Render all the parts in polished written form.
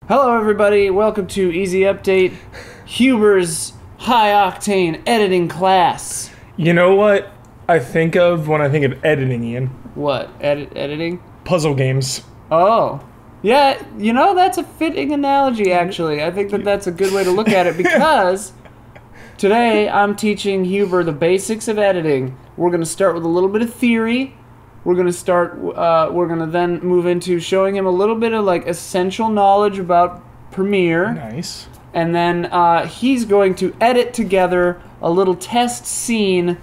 Hello everybody, welcome to Easy Update, Huber's high-octane editing class. You know what I think of when I think of editing, Ian? What? Editing? Puzzle games. Oh. Yeah, you know, that's a fitting analogy, actually. I think that that's a good way to look at it because today I'm teaching Huber the basics of editing. We're going to start with a little bit of theory. We're going to then move into showing him a little bit of like essential knowledge about Premiere. Nice. And then he's going to edit together a little test scene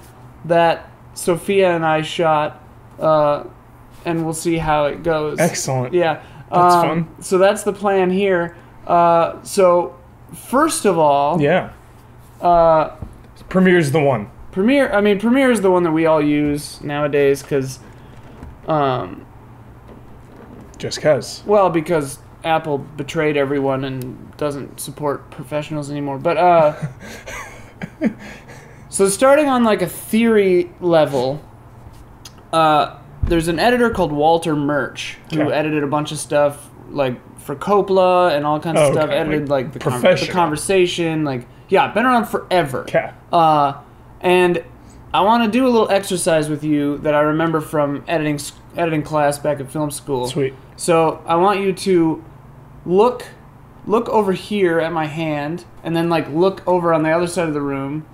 that Sophia and I shot, and we'll see how it goes. Excellent. Yeah. That's fun. So that's the plan here. So first of all, Yeah. Premiere's the one. Premiere is the one that we all use nowadays because, Just 'cause. well, because Apple betrayed everyone and doesn't support professionals anymore. But so starting on like a theory level, there's an editor called Walter Murch who edited a bunch of stuff like for Coppola and all kinds of stuff. Edited like the conversation, like been around forever. Okay. And I want to do a little exercise with you that I remember from editing class back at film school. Sweet. So I want you to look over here at my hand, and then like look over on the other side of the room,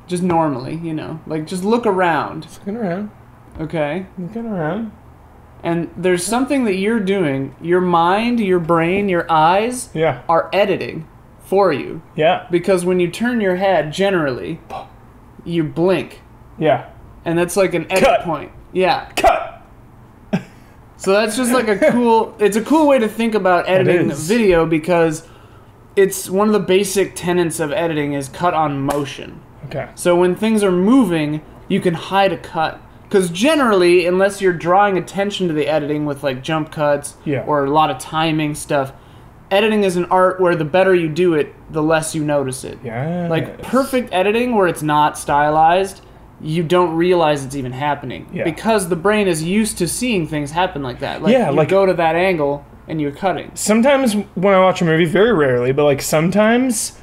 just normally, you know, like just look around. Just looking around. Okay. Looking around. And there's something that you're doing. Your mind, your brain, your eyes are editing for you. Yeah. Because when you turn your head, generally, you blink. Yeah. And that's like an edit point. Yeah. Cut! So that's just like it's a cool way to think about editing video because it's one of the basic tenets of editing is cut on motion. Okay. So when things are moving, you can hide a cut. Because generally, unless you're drawing attention to the editing with like jump cuts or a lot of timing stuff, editing is an art where the better you do it, the less you notice it. Yeah. Like perfect editing where it's not stylized, you don't realize it's even happening. Yeah. Because the brain is used to seeing things happen like that. Like you go to that angle and you're cutting. Sometimes when I watch a movie, very rarely, but like sometimes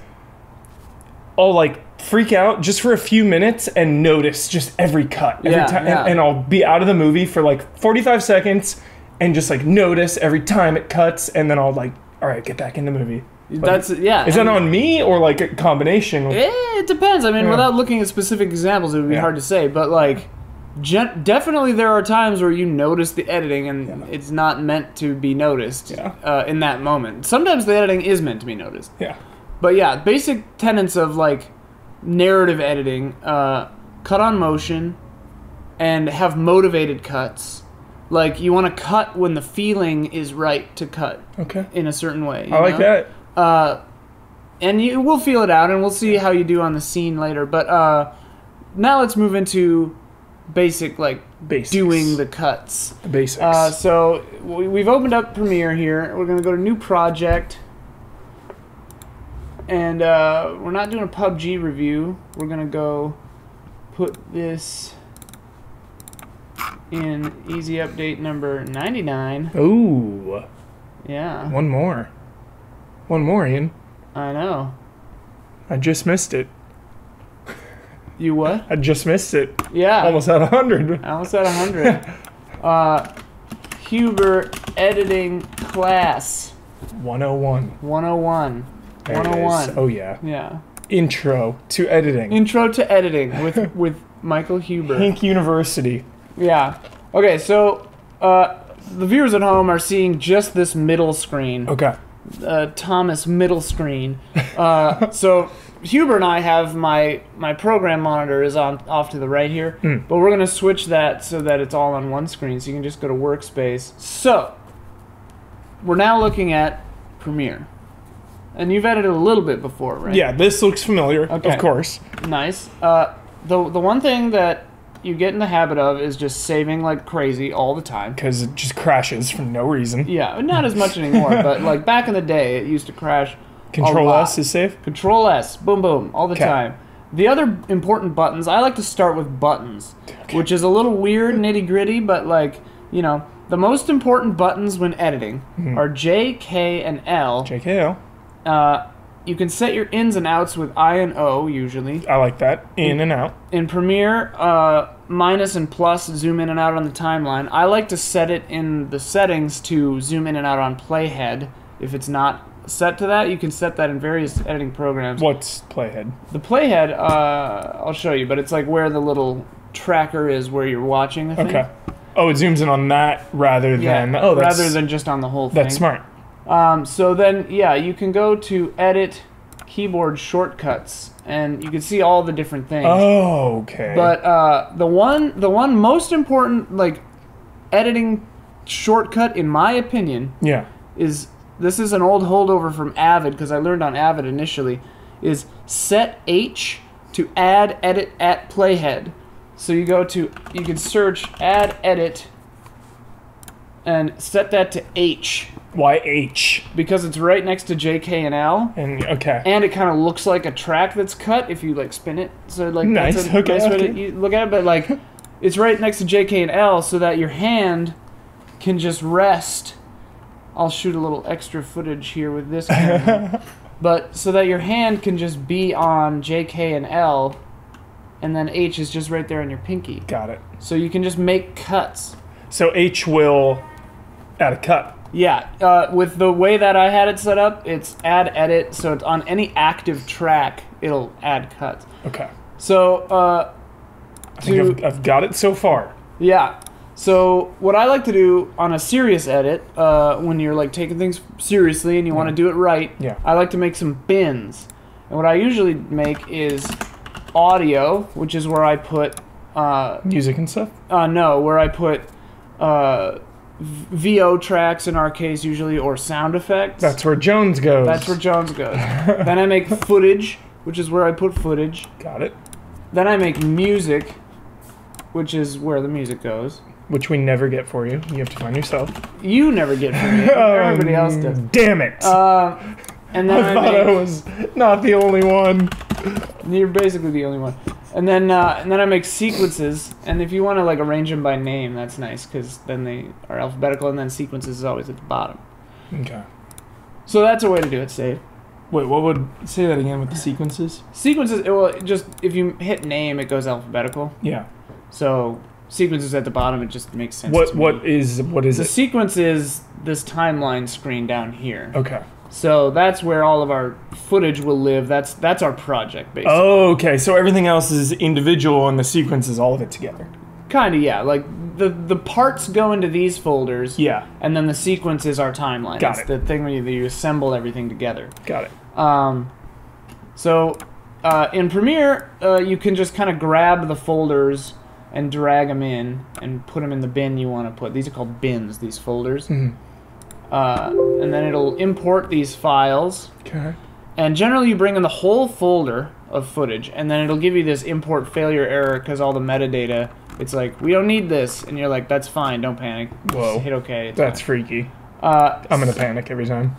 I'll like freak out just for a few minutes and notice just every cut every time, and I'll be out of the movie for like 45 seconds and just like notice every time it cuts, and then I'll like, all right, get back in the movie. That's Is that on me or like a combination? It depends. I mean, without looking at specific examples, it would be hard to say. But like, definitely there are times where you notice the editing and it's not meant to be noticed in that moment. Sometimes the editing is meant to be noticed. Yeah. But yeah, basic tenets of like narrative editing: cut on motion, and have motivated cuts. Like you want to cut when the feeling is right to cut. Okay. In a certain way. I like that. And we'll feel it out, and we'll see how you do on the scene later. But now let's move into basics. Doing the cuts. The basics. So we've opened up Premiere here. We're going to go to New Project. And we're not doing a PUBG review. We're going to go put this in Easy Update number 99. Ooh. Yeah. One more, Ian. I know. I just missed it. You what? I just missed it. Yeah. Almost at 100. Almost at 100. Huber editing class. 101. 101. There 101. It is. Oh yeah. Yeah. Intro to editing. Intro to editing with Michael Huber. Hink University. Yeah. Okay, so the viewers at home are seeing just this middle screen. Okay. Thomas middle screen. So Huber and I have my program monitor is off to the right here, but we're gonna switch that so that it's all on one screen. So you can just go to Workspace. So we're now looking at Premiere, and you've edited a little bit before, right? Yeah, this looks familiar. Okay. Of course. Nice. The one thing that you get in the habit of is just saving like crazy all the time. Because it just crashes for no reason. Yeah, not as much anymore, but like back in the day, it used to crash. Control S is safe? Control S, boom, boom, all the time. The other important buttons, I like to start with buttons, which is a little weird, nitty gritty, but like, you know, the most important buttons when editing are J, K, and L. JKL. You can set your ins and outs with I and O, usually. I like that. In and out. In Premiere, minus and plus zoom in and out on the timeline. I like to set it in the settings to zoom in and out on playhead. If it's not set to that, you can set that in various editing programs. What's playhead? The playhead, I'll show you, but it's like where the little tracker is where you're watching the thing. Okay. Oh, it zooms in on that rather than... rather than just on the whole thing. That's smart. So then, yeah, you can go to Edit Keyboard Shortcuts, and you can see all the different things. Oh, okay. But the one most important, like, editing shortcut, in my opinion, is, this is an old holdover from Avid, because I learned on Avid initially, is set H to add edit at playhead. So you go to, you can search add edit, and set that to H. Why H? Because it's right next to J, K, and L. And okay. And it kind of looks like a track that's cut if you like spin it. So like nice. That's a nice way to look at it. But like, it's right next to J, K, and L, so that your hand can just rest. I'll shoot a little extra footage here with this camera. But so that your hand can just be on J, K, and L, and then H is just right there on your pinky. Got it. So you can just make cuts. So H will add a cut. Yeah, with the way that I had it set up, it's add edit, so it's on any active track, it'll add cuts. Okay. So, I think I've got it so far. Yeah. So what I like to do on a serious edit, when you're like taking things seriously and you want to do it right, I like to make some bins. And what I usually make is audio, which is where I put... music and stuff? No, where I put... VO tracks in our case usually, or sound effects. That's where Jones goes. That's where Jones goes. Then I make footage, which is where I put footage. Got it. Then I make music, which is where the music goes. Which we never get for you. You have to find yourself. You never get for me. Everybody else does. Damn it. And then I thought I was not the only one. You're basically the only one. And then I make sequences, and if you want to like arrange them by name, that's nice, because then they are alphabetical, and then sequences is always at the bottom. Okay. So that's a way to do it safe. Wait, what would... Say that again with the sequences? Sequences, well, just, if you hit name, it goes alphabetical. Yeah. So, sequences at the bottom, it just makes sense What is the sequence is this timeline screen down here. Okay. So that's where all of our footage will live. That's our project, basically. Oh, okay. So everything else is individual, and the sequence is all of it together. Kind of, yeah. Like, the parts go into these folders. Yeah. And then the sequence is our timeline. Got it. It's the thing where you assemble everything together. Got it. In Premiere, you can just kind of grab the folders and drag them in and put them in the bin you want to put. These are called bins, these folders. Mm-hmm. And then it'll import these files. Okay. And generally you bring in the whole folder of footage, and then it'll give you this import failure error because all the metadata, it's like, we don't need this. And you're like, that's fine, don't panic. Whoa. Just hit OK. That's freaky. I'm going to panic every time.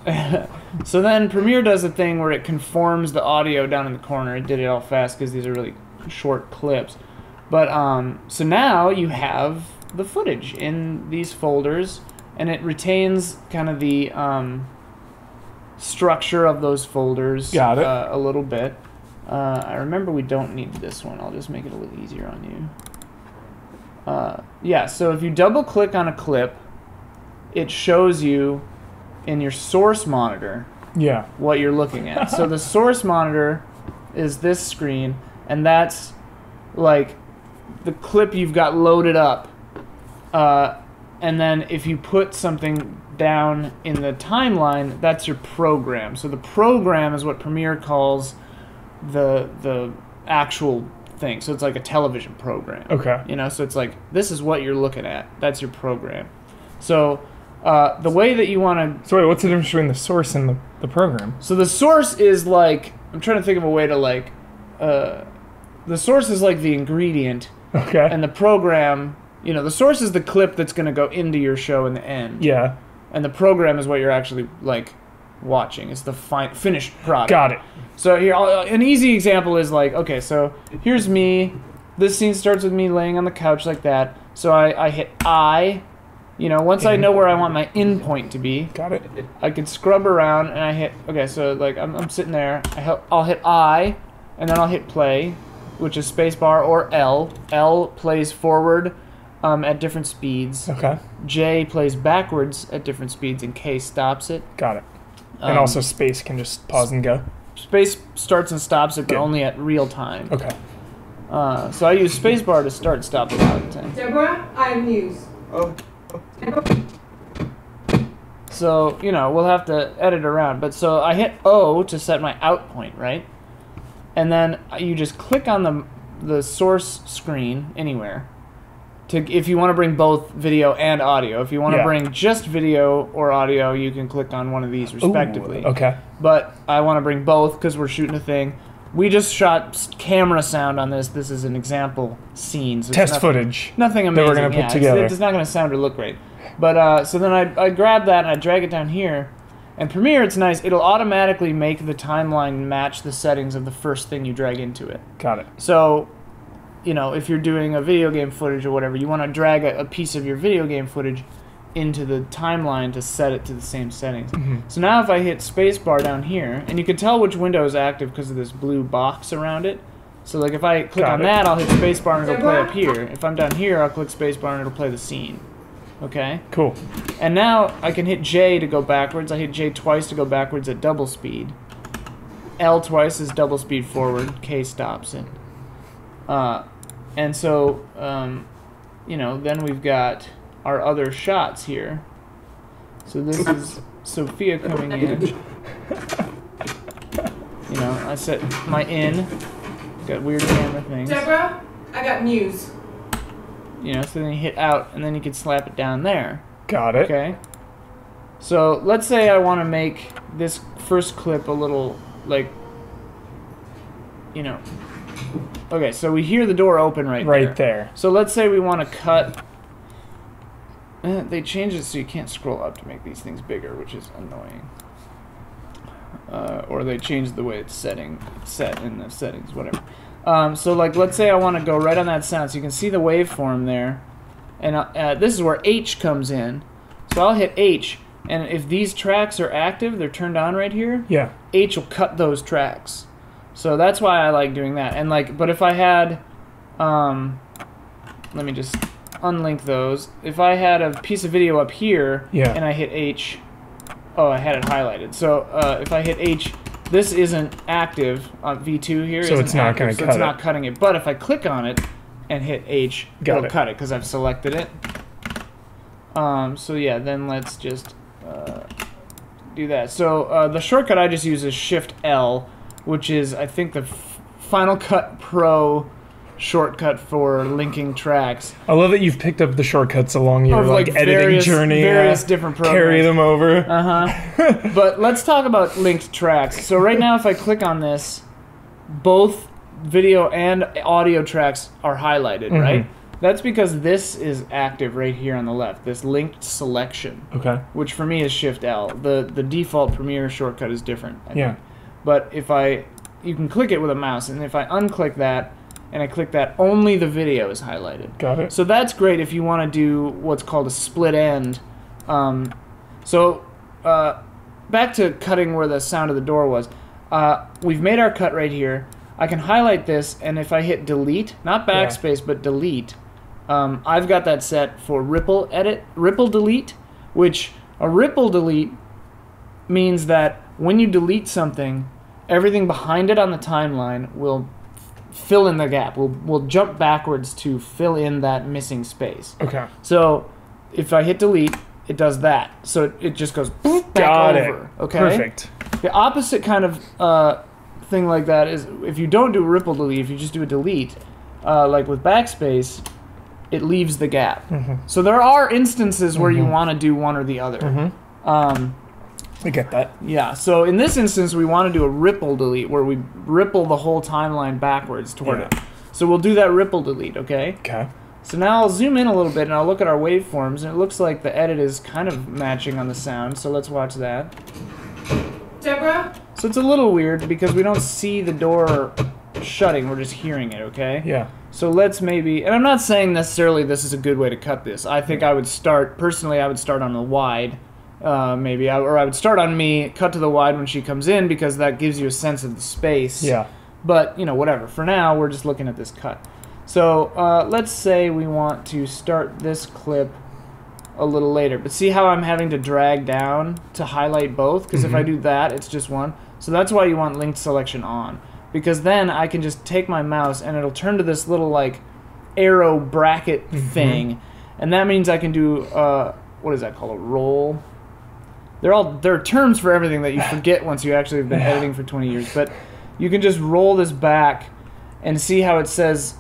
So then Premiere does a thing where it conforms the audio down in the corner. It did it all fast because these are really short clips. But so now you have the footage in these folders, and it retains kind of the structure of those folders. Got it. A little bit. I remember we don't need this one. I'll just make it a little easier on you. Yeah, so if you double click on a clip, it shows you in your source monitor what you're looking at. So the source monitor is this screen, and that's like the clip you've got loaded up. And then if you put something down in the timeline, that's your program. So the program is what Premiere calls the actual thing. So it's like a television program. Okay. You know, so it's like, this is what you're looking at. That's your program. So the way that you want to... So wait, what's the difference between the source and the program? So the source is like... I'm trying to think of a way to like... the source is like the ingredient. Okay. And the program... You know, the source is the clip that's going to go into your show in the end. Yeah. And the program is what you're actually, like, watching. It's the finished product. Got it. So here, an easy example is like, okay, so here's me. This scene starts with me laying on the couch like that. So I hit I, you know, once I know where I want my in point to be, got it. I can scrub around and I hit, okay, so like I'm sitting there, I'll hit I, and then I'll hit play, which is spacebar, or L. L plays forward at different speeds. Okay. J plays backwards at different speeds, and K stops it. Got it. And also space can just pause and go. Space starts and stops it, but only at real time. Okay. So I use spacebar to start and stop a lot of the time. Deborah, I have news. Oh. So, you know, we'll have to edit around. But so I hit O to set my out point, right? And then you just click on the source screen anywhere. If you want to bring both video and audio. If you want to bring just video or audio, you can click on one of these respectively. Ooh, okay. But I want to bring both because we're shooting a thing. We just shot camera sound on this. This is an example scene. So test footage. Nothing amazing. That we're going to put together. It's not going to sound or look great. But so then I grab that and I drag it down here. And Premiere, it's nice. It'll automatically make the timeline match the settings of the first thing you drag into it. Got it. So, you know, if you're doing a video game footage or whatever, you want to drag a piece of your video game footage into the timeline to set it to the same settings. So now if I hit spacebar down here, and you can tell which window is active because of this blue box around it. So like if I click on that, I'll hit spacebar and it'll play up here. If I'm down here, I'll click spacebar and it'll play the scene. Okay? Cool. And now I can hit J to go backwards. I hit J twice to go backwards at double speed. L twice is double speed forward. K stops it. And so, you know, then we've got our other shots here. So this is Sophia coming in. You know, I set my in. Got weird camera things. Deborah, I got news. You know, so then you hit out, and then you can slap it down there. Got it. Okay. So let's say I want to make this first clip a little, like, you know. Okay, so we hear the door open right there. So let's say we want to cut. They changed it so you can't scroll up to make these things bigger, which is annoying. Or they changed the way it's set in the settings, whatever. So like, let's say I want to go right on that sound, so you can see the waveform there, and this is where H comes in. So I'll hit H, and if these tracks are active, they're turned on right here. Yeah. H will cut those tracks. So that's why I like doing that. And like, but if I had, let me just unlink those. If I had a piece of video up here, and I hit H, oh, I had it highlighted. So if I hit H, this isn't active on V2 here. So it's not going to cut it. It's not cutting it. But if I click on it and hit H, it'll cut it because I've selected it. So yeah, then let's just do that. So the shortcut I just use is Shift L, which is, I think, the Final Cut Pro shortcut for linking tracks. I love that you've picked up the shortcuts along your like editing journey. Various different programs. Carry them over. But let's talk about linked tracks. So right now, if I click on this, both video and audio tracks are highlighted, right? That's because this is active right here on the left, this linked selection. Okay. Which for me is Shift L. The default Premiere shortcut is different, I think. But if you can click it with a mouse, and if I unclick that, and I click that, only the video is highlighted. Got it. So that's great if you want to do what's called a split end. Back to cutting where the sound of the door was. We've made our cut right here. I can highlight this, and if I hit delete, not backspace, but delete, I've got that set for ripple delete, which a ripple delete means that when you delete something, everything behind it on the timeline will fill in the gap. We'll jump backwards to fill in that missing space. Okay. So if I hit delete, it does that. So it just goes back over. Okay. Perfect. The opposite kind of thing like that is if you don't do ripple delete, if you just do a delete, like with backspace, it leaves the gap. So there are instances where you want to do one or the other. I get that. Yeah, so in this instance, we want to do a ripple delete, where we ripple the whole timeline backwards toward it. So we'll do that ripple delete, okay? Okay. So now I'll zoom in a little bit, and I'll look at our waveforms, and it looks like the edit is kind of matching on the sound, so let's watch that. Deborah? So it's a little weird, because we don't see the door shutting. We're just hearing it, okay? Yeah. So let's maybe, and I'm not saying necessarily this is a good way to cut this. I think I would start, personally, I would start on the wide, maybe, or I would start on me, cut to the wide when she comes in, because that gives you a sense of the space. Yeah. But, you know, whatever. For now, we're just looking at this cut. So let's say we want to start this clip a little later. But see how I'm having to drag down to highlight both? Because if I do that, it's just one. So that's why you want linked selection on. Because then I can just take my mouse and it'll turn to this little, like, arrow bracket thing. And that means I can do, what is that called? A roll? There are terms for everything that you forget once you actually have been editing for 20 years. But you can just roll this back and see how it says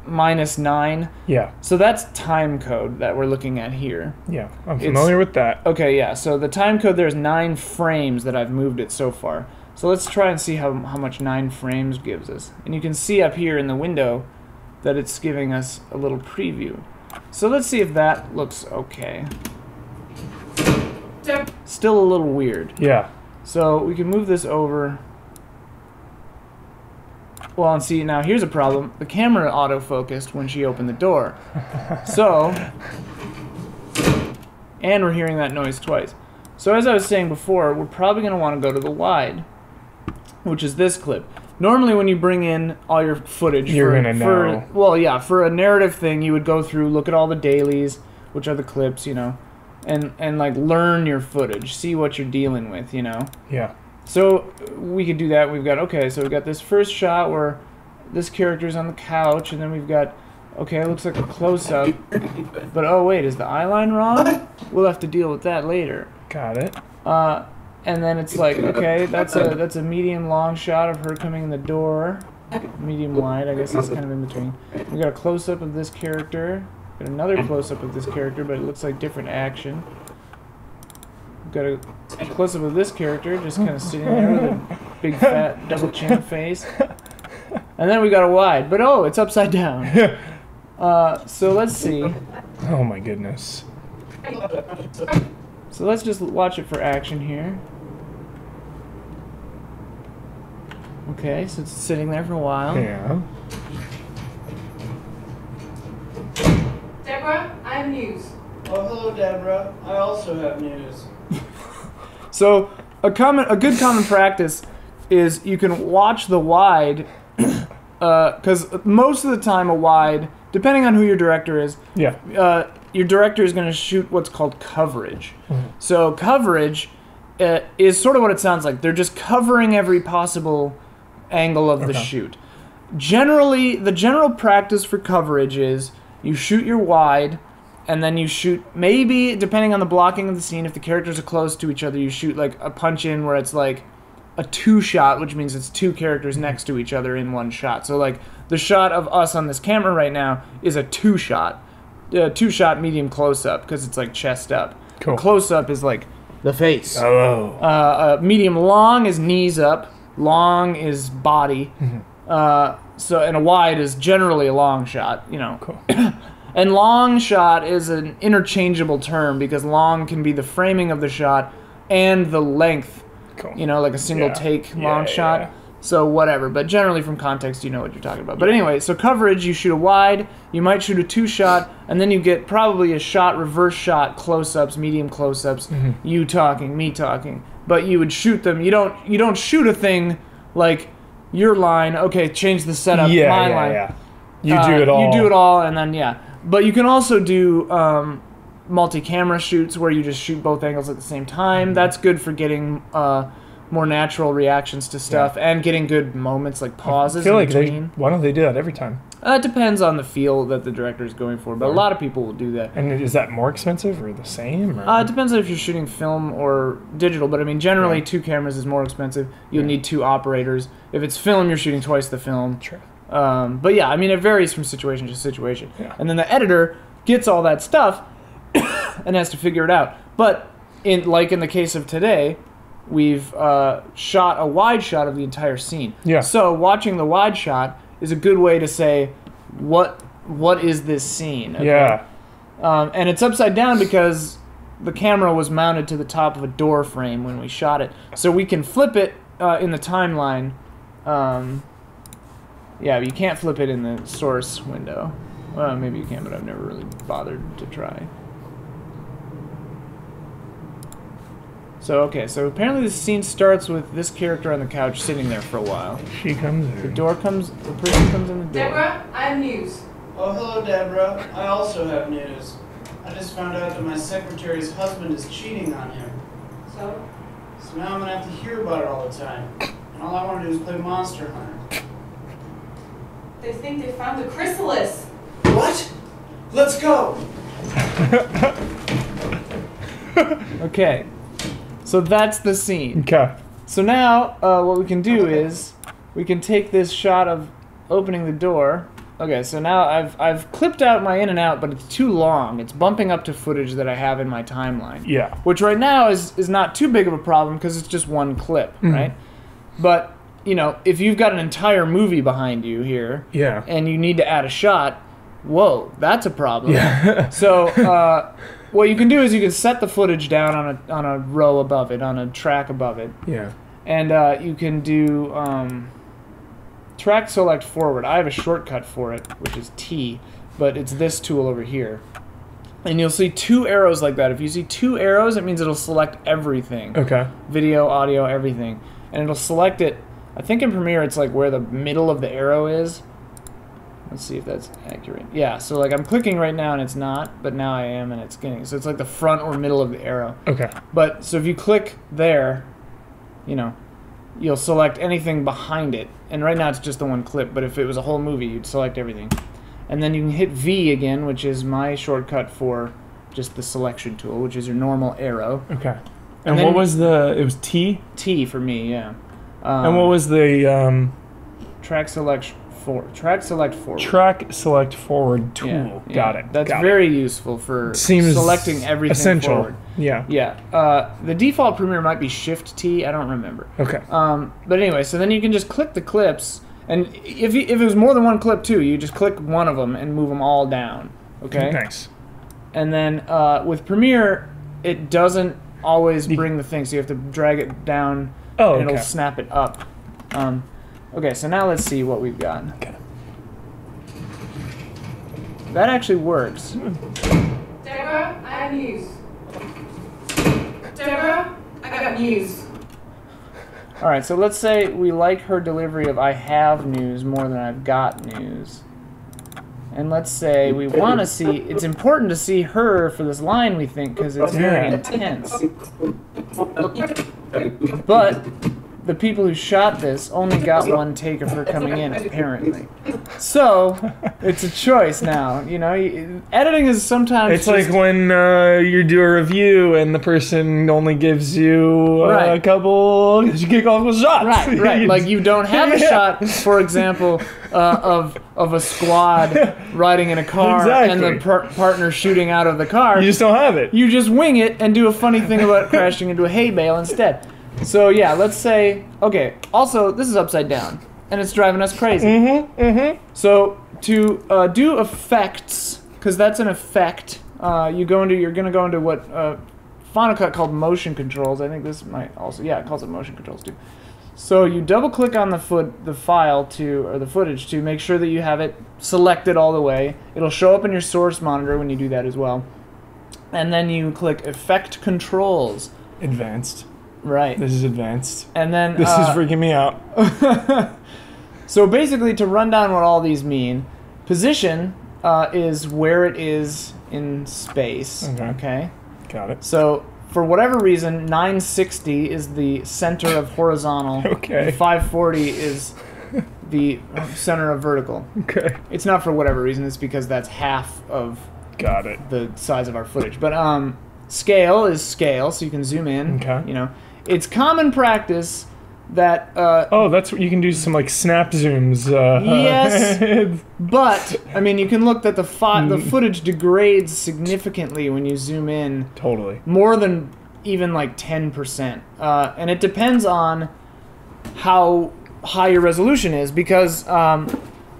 -9. Yeah. So that's time code that we're looking at here. Yeah, I'm familiar with that. Okay, yeah. So the time code there is 9 frames that I've moved it so far. So let's try and see how much 9 frames gives us. And you can see up here in the window that it's giving us a little preview. So let's see if that looks okay. Still a little weird. Yeah. So we can move this over. Well, and see, now here's a problem. The camera autofocused when she opened the door. So, and we're hearing that noise twice. So as I was saying before, we're probably going to want to go to the wide, which is this clip. Normally when you bring in all your footage You're gonna know. Well, yeah, for a narrative thing, you would go through, look at all the dailies, which are the clips, you know, and like learn your footage, see what you're dealing with, you know. Yeah. So we could do that. We've got, okay, so we've got this first shot where this character's on the couch, and then we've got, okay, it looks like a close-up. But, oh, wait, is the eye line wrong? We'll have to deal with that later. Got it. And then it's like, okay, that's a medium-long shot of her coming in the door. Medium-wide, I guess it's kind of in between. We've got a close-up of this character. Got another close-up of this character, but it looks like different action. Got a close-up of this character, just kind of sitting there with a big fat double chin face. And then we got a wide, but oh, it's upside down. So let's see. Oh my goodness. So let's just watch it for action here. Okay, so it's sitting there for a while. Yeah. Deborah, I have news. Oh, hello, Deborah. I also have news. So a good common practice is you can watch the wide, because most of the time a wide, depending on who your director is, your director is going to shoot what's called coverage. So coverage is sort of what it sounds like. They're just covering every possible angle of the shoot. Generally, the general practice for coverage is you shoot your wide, and then you shoot, maybe, depending on the blocking of the scene, if the characters are close to each other, you shoot like a punch-in where it's like a 2-shot, which means it's 2 characters next to each other in one shot. So like the shot of us on this camera right now is a 2-shot. 2-shot medium close-up, because it's like chest up. Cool. Close-up is like the face. Oh. Medium long is knees up. Long is body. So, and a wide is generally a long shot, you know. Cool. And long shot is an interchangeable term because long can be the framing of the shot and the length. Cool. You know, like a single take long shot. Yeah. So whatever, but generally from context you know what you're talking about. But anyway, so coverage, you shoot a wide, you might shoot a 2-shot, and then you get probably a shot, reverse shot, close-ups, medium close-ups, you talking, me talking. But you would shoot them. You don't shoot a thing like your line, okay, change the setup, my line. Yeah. You do it all. You do it all, and then, But you can also do multi-camera shoots where you just shoot both angles at the same time. That's good for getting more natural reactions to stuff and getting good moments, like pauses I feel in like between. why don't they do that every time? It depends on the feel that the director is going for, but a lot of people will do that. And is that more expensive or the same? Or? It depends on if you're shooting film or digital, but I mean, generally 2 cameras is more expensive. You'll need 2 operators. If it's film, you're shooting twice the film. True. But yeah, I mean, it varies from situation to situation. Yeah. And then the editor gets all that stuff and has to figure it out. But in the case of today, we've shot a wide shot of the entire scene. Yeah. So watching the wide shot is a good way to say, what is this scene? Okay? Yeah. And it's upside down because the camera was mounted to the top of a door frame when we shot it. So we can flip it in the timeline. Yeah, you can't flip it in the source window. Well, maybe you can, but I've never really bothered to try. So, okay, so apparently the scene starts with this character on the couch sitting there for a while. She comes in. The person comes in the door. Deborah, I have news. Oh, hello, Deborah. I also have news. I just found out that my secretary's husband is cheating on him. So? So now I'm gonna have to hear about it all the time. And all I want to do is play Monster Hunter. They think they found the chrysalis. What? Let's go! Okay, so that's the scene. Okay. So now, what we can do is, we can take this shot of opening the door. Okay, so now I've clipped out my in and out, but it's too long. It's bumping up to footage that I have in my timeline. Yeah. Which right now is not too big of a problem because it's just one clip, right? But, you know, if you've got an entire movie behind you here, Yeah. and you need to add a shot, whoa, that's a problem. Yeah. So, what you can do is you can set the footage down on a row above it, on a track above it. Yeah. And you can do track select forward. I have a shortcut for it, which is T, but it's this tool over here. And you'll see two arrows like that. If you see two arrows, it means it'll select everything. Okay. Video, audio, everything. And it'll select it, I think in Premiere it's like where the middle of the arrow is. Let's see if that's accurate. Yeah, so like I'm clicking right now and it's not, but now I am and it's getting. So it's like the front or middle of the arrow. Okay. But, so if you click there, you know, you'll select anything behind it. And right now it's just the one clip, but if it was a whole movie, you'd select everything. And then you can hit V again, which is my shortcut for just the selection tool, which is your normal arrow. Okay. And And then- what was the? It was T. T for me, yeah. And what was the track select forward? Track select forward. track select forward tool? Yeah, yeah. Got it. That's Got very useful for Seems selecting everything essential. forward. Yeah. Yeah. The default Premiere might be Shift T. I don't remember. Okay. But anyway, so then you can just click the clips, and if it was more than one clip too, you just click one of them and move them all down. Okay. Nice. And then with Premiere, it doesn't always bring the thing, so you have to drag it down, Oh, and okay. it'll snap it up. Okay, so now let's see what we've got. Okay. That actually works. Deborah, I have news. Deborah, I got news. All right, so let's say we like her delivery of "I have news" more than "I've got news," and let's say we want to see. It's important to see her for this line, we think, because it's very intense. But the people who shot this only got one take of her coming in, apparently. So it's a choice now. You know, editing is sometimes. It's like when you do a review and the person only gives you Right. a couple kick-off shots. Right. Like you don't have a shot, for example, of a squad riding in a car and the partner shooting out of the car. You just don't have it. You just wing it and do a funny thing about crashing into a hay bale instead. So yeah, let's say, okay, also this is upside down and it's driving us crazy. So to do effects, because that's an effect, you're gonna go into what Final Cut called motion controls. I think this might also, yeah, it calls it motion controls too. So you double click on the file or the footage to make sure that you have it selected all the way. It'll show up in your source monitor when you do that as well. And then you click Effect Controls. Advanced. Right. This is advanced. And then This is freaking me out. So basically, to run down what all these mean, position is where it is in space. Okay. Got it. So for whatever reason, 960 is the center of horizontal. Okay. And 540 is the center of vertical. Okay. It's not for whatever reason. It's because that's half of Got it. the size of our footage. But scale is scale, so you can zoom in. Okay. You know, it's common practice that Oh, that's what you can do some like snap zooms. Yes. But I mean, you can look that the footage degrades significantly when you zoom in. Totally. More than even like 10%, and it depends on how high your resolution is, because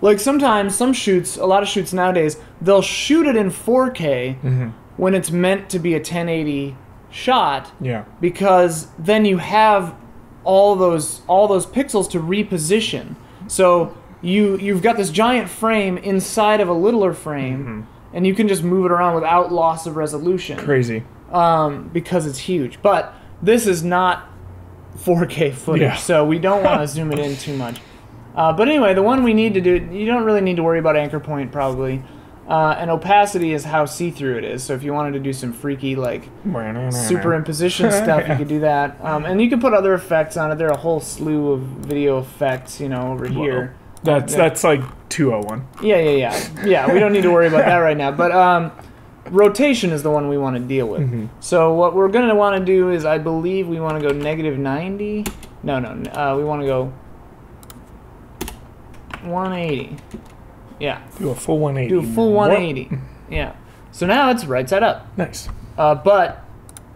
like sometimes a lot of shoots nowadays, they'll shoot it in 4K when it's meant to be a 1080 shot. Yeah. Because then you have all those pixels to reposition. So you've got this giant frame inside of a littler frame, and you can just move it around without loss of resolution. Crazy. Because it's huge. But this is not 4K footage, so we don't want to zoom it in too much. But anyway, the one we need to do, you don't really need to worry about anchor point probably. And opacity is how see-through it is. So if you wanted to do some freaky, like, superimposition stuff, you could do that. And you can put other effects on it. There are a whole slew of video effects, you know, over here. That's like 201. Yeah, we don't need to worry about that right now. But rotation is the one we want to deal with. So what we're going to want to do is, I believe we want to go -90. No, we want to go 180. Yeah. Do a full 180. Do a full 180. Yeah. So now it's right side up. Nice. But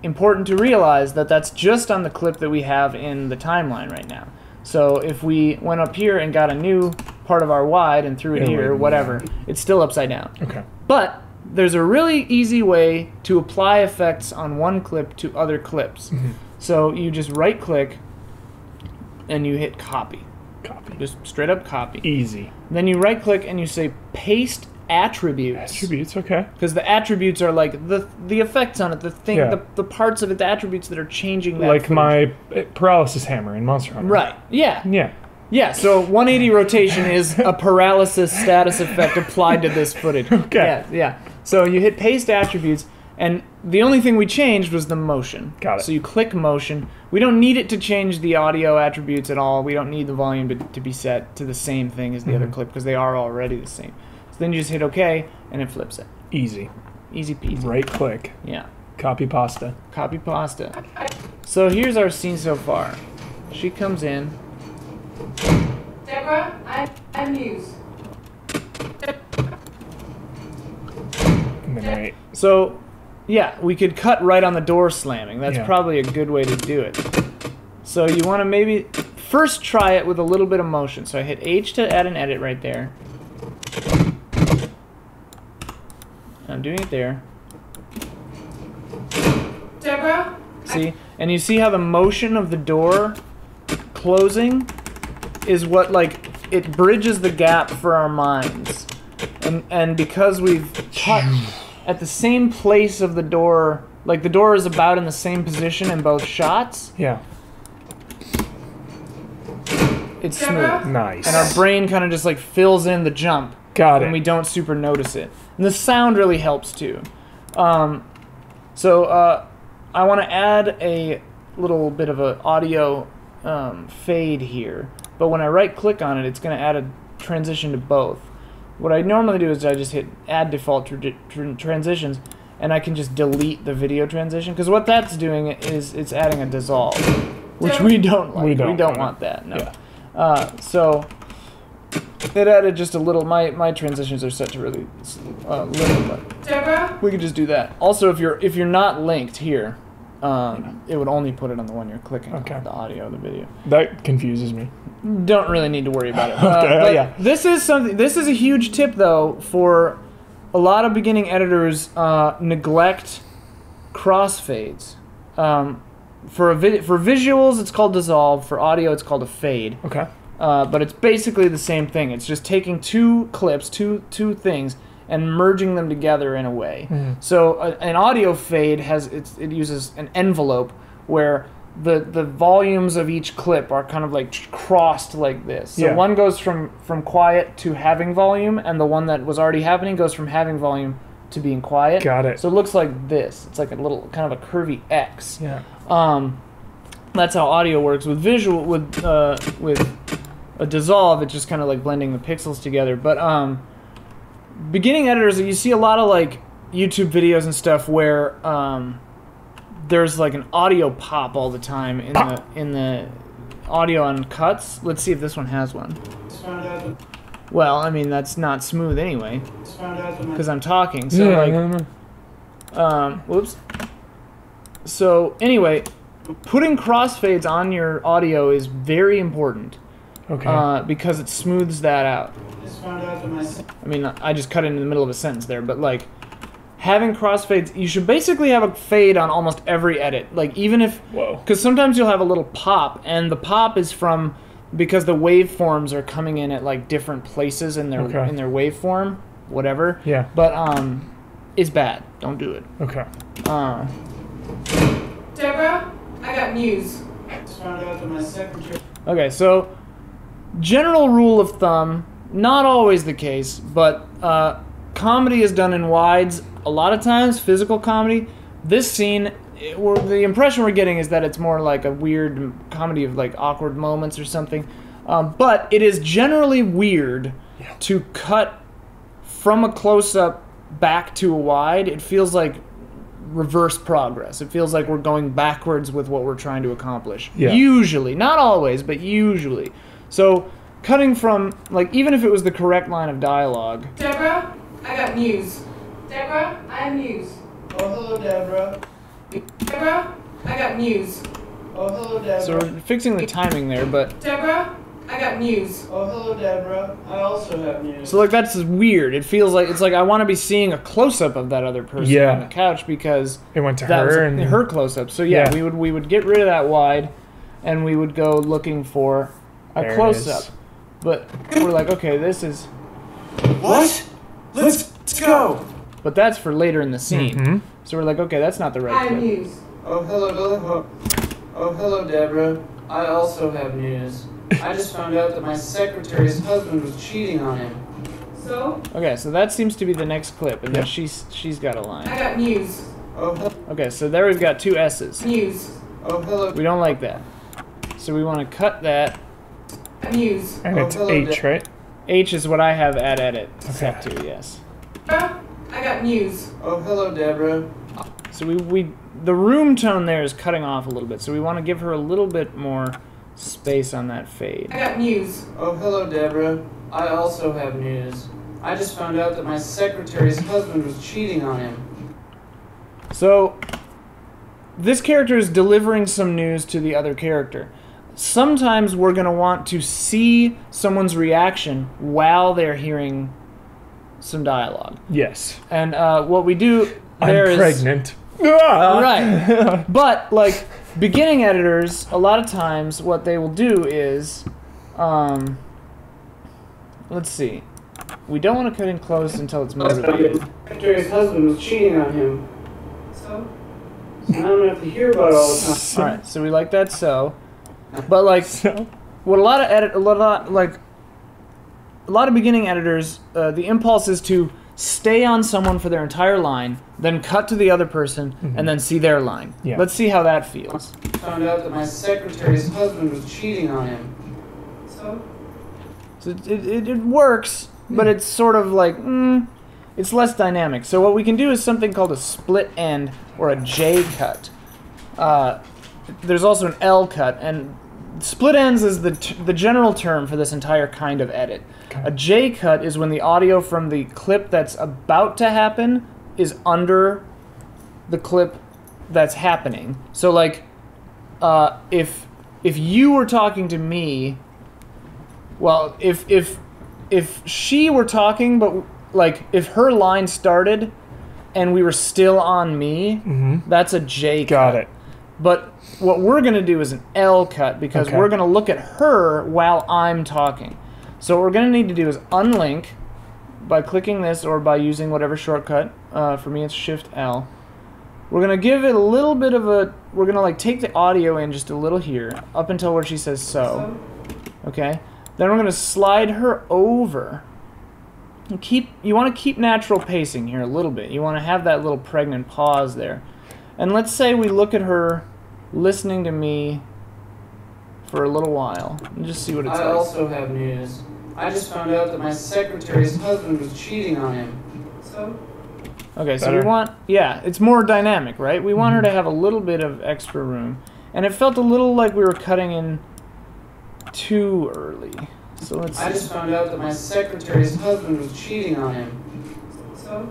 important to realize that that's just on the clip that we have in the timeline right now. So if we went up here and got a new part of our wide and threw it here, whatever, it's still upside down. Okay. But there's a really easy way to apply effects on one clip to other clips. So you just right click and you hit copy. Copy. Just straight up copy. Easy. Then you right click and you say paste attributes. Attributes, okay. Because the attributes are like the effects on it, the thing, the parts of it, the attributes that are changing that. Like footage. my paralysis hammer in Monster Hunter. Right. Yeah. Yeah. Yeah. So 180 rotation is a paralysis status effect applied to this footage. Okay. Yeah. So you hit paste attributes. And the only thing we changed was the motion. Got it. So you click motion. We don't need it to change the audio attributes at all. We don't need the volume to be set to the same thing as the other clip because they are already the same. So then you just hit OK, and it flips it. Easy. Easy peasy. Right click. Yeah. Copypasta. Copypasta. So here's our scene so far. She comes in. Deborah, I'm Muse. And then right. So... yeah, we could cut right on the door slamming. That's probably a good way to do it. So you want to maybe first try it with a little bit of motion. So I hit H to add an edit right there. I'm doing it there. Deborah? See? And you see how the motion of the door closing is what, like, it bridges the gap for our minds. And because we've cut at the same place of the door, like the door is about in the same position in both shots. Yeah. It's smooth. Nice. And our brain kind of just like fills in the jump. Got it. And we don't super notice it. And the sound really helps too. I want to add a little bit of an audio fade here. But when I right click on it, it's going to add a transition to both. What I normally do is I just hit add default transitions, and I can just delete the video transition, because what that's doing is it's adding a dissolve, which we don't like. We don't want that. No. Yeah. So it added just a little. My transitions are set to really little, but Deborah? we could just do that. Also, if you're not linked here, it would only put it on the one you're clicking on, the audio, the video. That confuses me. Don't really need to worry about it. But this is something. This is a huge tip, though, for a lot of beginning editors. Neglect crossfades. For visuals, it's called dissolve. For audio, it's called a fade. Okay. But it's basically the same thing. It's just taking two clips, two things, and merging them together in a way. So an audio fade it uses an envelope where the volumes of each clip are kind of like crossed like this. So one goes from quiet to having volume, and the one that was already happening goes from having volume to being quiet. Got it. So it looks like this. It's like a little kind of a curvy X. Yeah. That's how audio works. With visual, with a dissolve, it's just kind of like blending the pixels together. But beginning editors, you see a lot of like YouTube videos and stuff where there's like an audio pop all the time in the audio on cuts. Let's see if this one has one. Well, I mean that's not smooth anyway, because I'm talking. So whoops. So anyway, putting crossfades on your audio is very important. Okay. Because it smooths that out. I mean, I just cut it in the middle of a sentence there, but like having crossfades, you should basically have a fade on almost every edit. Like even if, because sometimes you'll have a little pop, and the pop is from because the waveforms are coming in at like different places in their Okay. waveform, whatever. Yeah. But it's bad. Don't do it. Okay. Deborah, I got news. Just found out that my secretary. Okay, so general rule of thumb, not always the case, but comedy is done in wides a lot of times, physical comedy. This scene, the impression we're getting is that it's more like a weird comedy of like awkward moments or something. But it is generally weird to cut from a close-up back to a wide. It feels like reverse progress. It feels like we're going backwards with what we're trying to accomplish. Yeah. Usually, not always, but usually. So cutting from, like, even if it was the correct line of dialogue. Deborah, I got news. Deborah, I have news. Oh, hello, Deborah. Deborah, I got news. Oh, hello, Deborah. So we're fixing the timing there, but Deborah, I got news. Oh, hello, Deborah. I also have news. so like that's weird. It feels like it's like I want to be seeing a close up of that other person Yeah. on the couch because It went to that was her and her close up. So yeah, Yeah. we would get rid of that wide, and we would go looking for a There it close is. up. But we're like, okay, this is. What? Let's go. But that's for later in the scene. Mhm. So we're like, okay, that's not the I right have clip. news. Oh, hello, oh, hello, Deborah. I also have news. I just found out that my secretary's husband was cheating on him. So, Okay, so that seems to be the next clip, and then Yeah. she's got a I line. got news. Okay, so there we've got two S's. News. Oh, hello. We don't like that. So we want to cut that. News. And Oh, it's hello, H, right? H is what I have at edit set Okay. to, yes. Deborah, I got news. Oh, hello, Deborah. So the room tone there is cutting off a little bit, so we want to give her a little bit more space on that fade. I got news. Oh, hello, Deborah. I also have news. I just found out that my secretary's husband was cheating on him. So this character is delivering some news to the other character. Sometimes we're going to want to see someone's reaction while they're hearing some dialogue. Yes. And what we do I'm there is... pregnant. Right. But, like, beginning editors, a lot of times what they will do is... let's see. We don't want to cut in close until it's motivated. My secretary's husband was cheating on him. So, So I don't have to hear about it all the time. Alright, so we like that so. But, like... So, What a lot of beginning editors, the impulse is to stay on someone for their entire line, then cut to the other person, and then see their line. Yeah. Let's see how that feels. Found out that my secretary's husband was cheating on him. so, So it works, but it's sort of like, it's less dynamic. So what we can do is something called a split end or a J cut. There's also an L cut, and split ends is the general term for this entire kind of edit. Okay. A J cut is when the audio from the clip that's about to happen is under the clip that's happening. So like, if you were talking to me, well, if she were talking, but like if her line started and we were still on me, that's a J cut. got it. But what we're going to do is an L cut because Okay. we're going to look at her while I'm talking. So what we're going to need to do is unlink by clicking this or by using whatever shortcut. For me, it's Shift L. We're going to give it a little bit of a... We're going to like take the audio in just a little here up until where she says so. Okay? Then we're going to slide her over. And you want to keep natural pacing here a little bit. You want to have that little pregnant pause there. And let's say we look at her listening to me for a little while and just see what it's I like. also have news. I just found out that my secretary's husband was cheating on him. so, Okay, so Better. we want, yeah, it's more dynamic, right? We want her to have a little bit of extra room. And it felt a little like we were cutting in too early. So let's I see. just found out that my secretary's husband was cheating on him. so,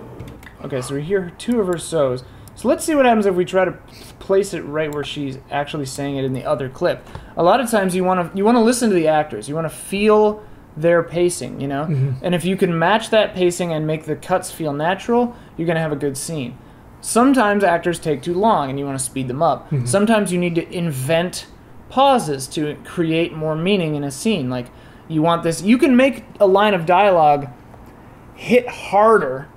Okay, so we hear two of her so's. So let's see what happens if we try to place it right where she's actually saying it in the other clip. A lot of times you want to listen to the actors. You want to feel their pacing, you know? And if you can match that pacing and make the cuts feel natural, you're going to have a good scene. Sometimes actors take too long and you want to speed them up. Sometimes you need to invent pauses to create more meaning in a scene. Like, you want this, you can make a line of dialogue hit harder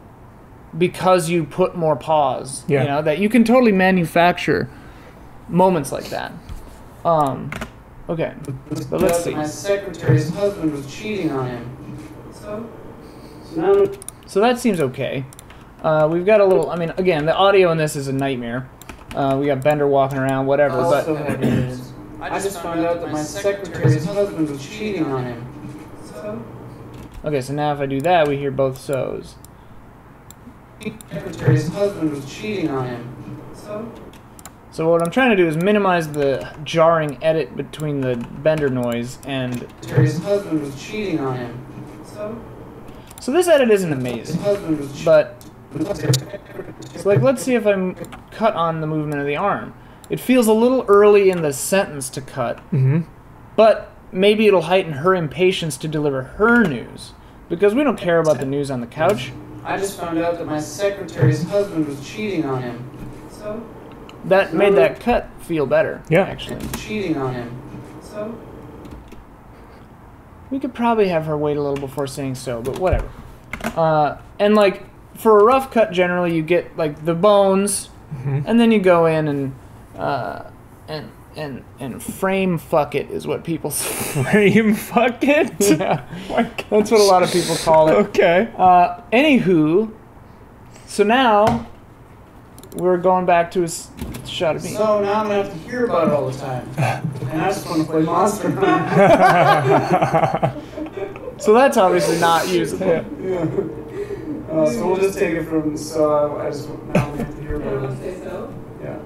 because you put more pause. Yeah. You know, that you can totally manufacture moments like that. Okay, but let's see. My secretary's husband was cheating on him. So that seems okay. We've got a little, I mean, again, the audio in this is a nightmare. We got Bender walking around, whatever, but... I just found out that my secretary's husband was cheating on him. Okay, so now if I do that, we hear both so's. Secretary's husband was cheating on him. So what I'm trying to do is minimize the jarring edit between the Bender noise and... Secretary's husband was cheating on him. So this edit isn't amazing, but... So like, let's see if I'm cut on the movement of the arm. It feels a little early in the sentence to cut, but maybe it'll heighten her impatience to deliver her news, because we don't care about the news on the couch. I just found out that my secretary's husband was cheating on him. That made that cut feel better, actually. Cheating on him. We could probably have her wait a little before saying so, but whatever. And like, for a rough cut, generally you get like the bones, and then you go in and frame fuck it is what people say. Frame fuck it? Yeah. That's what a lot of people call it. Okay. Anywho, so now we're going back to a shot of me. So now I'm gonna have to hear about it all the time, and I just want to play Monster Hunter. So that's obviously not usable. Yeah. So we'll just take it from. So I just now we have to hear about it. Say so. Yeah.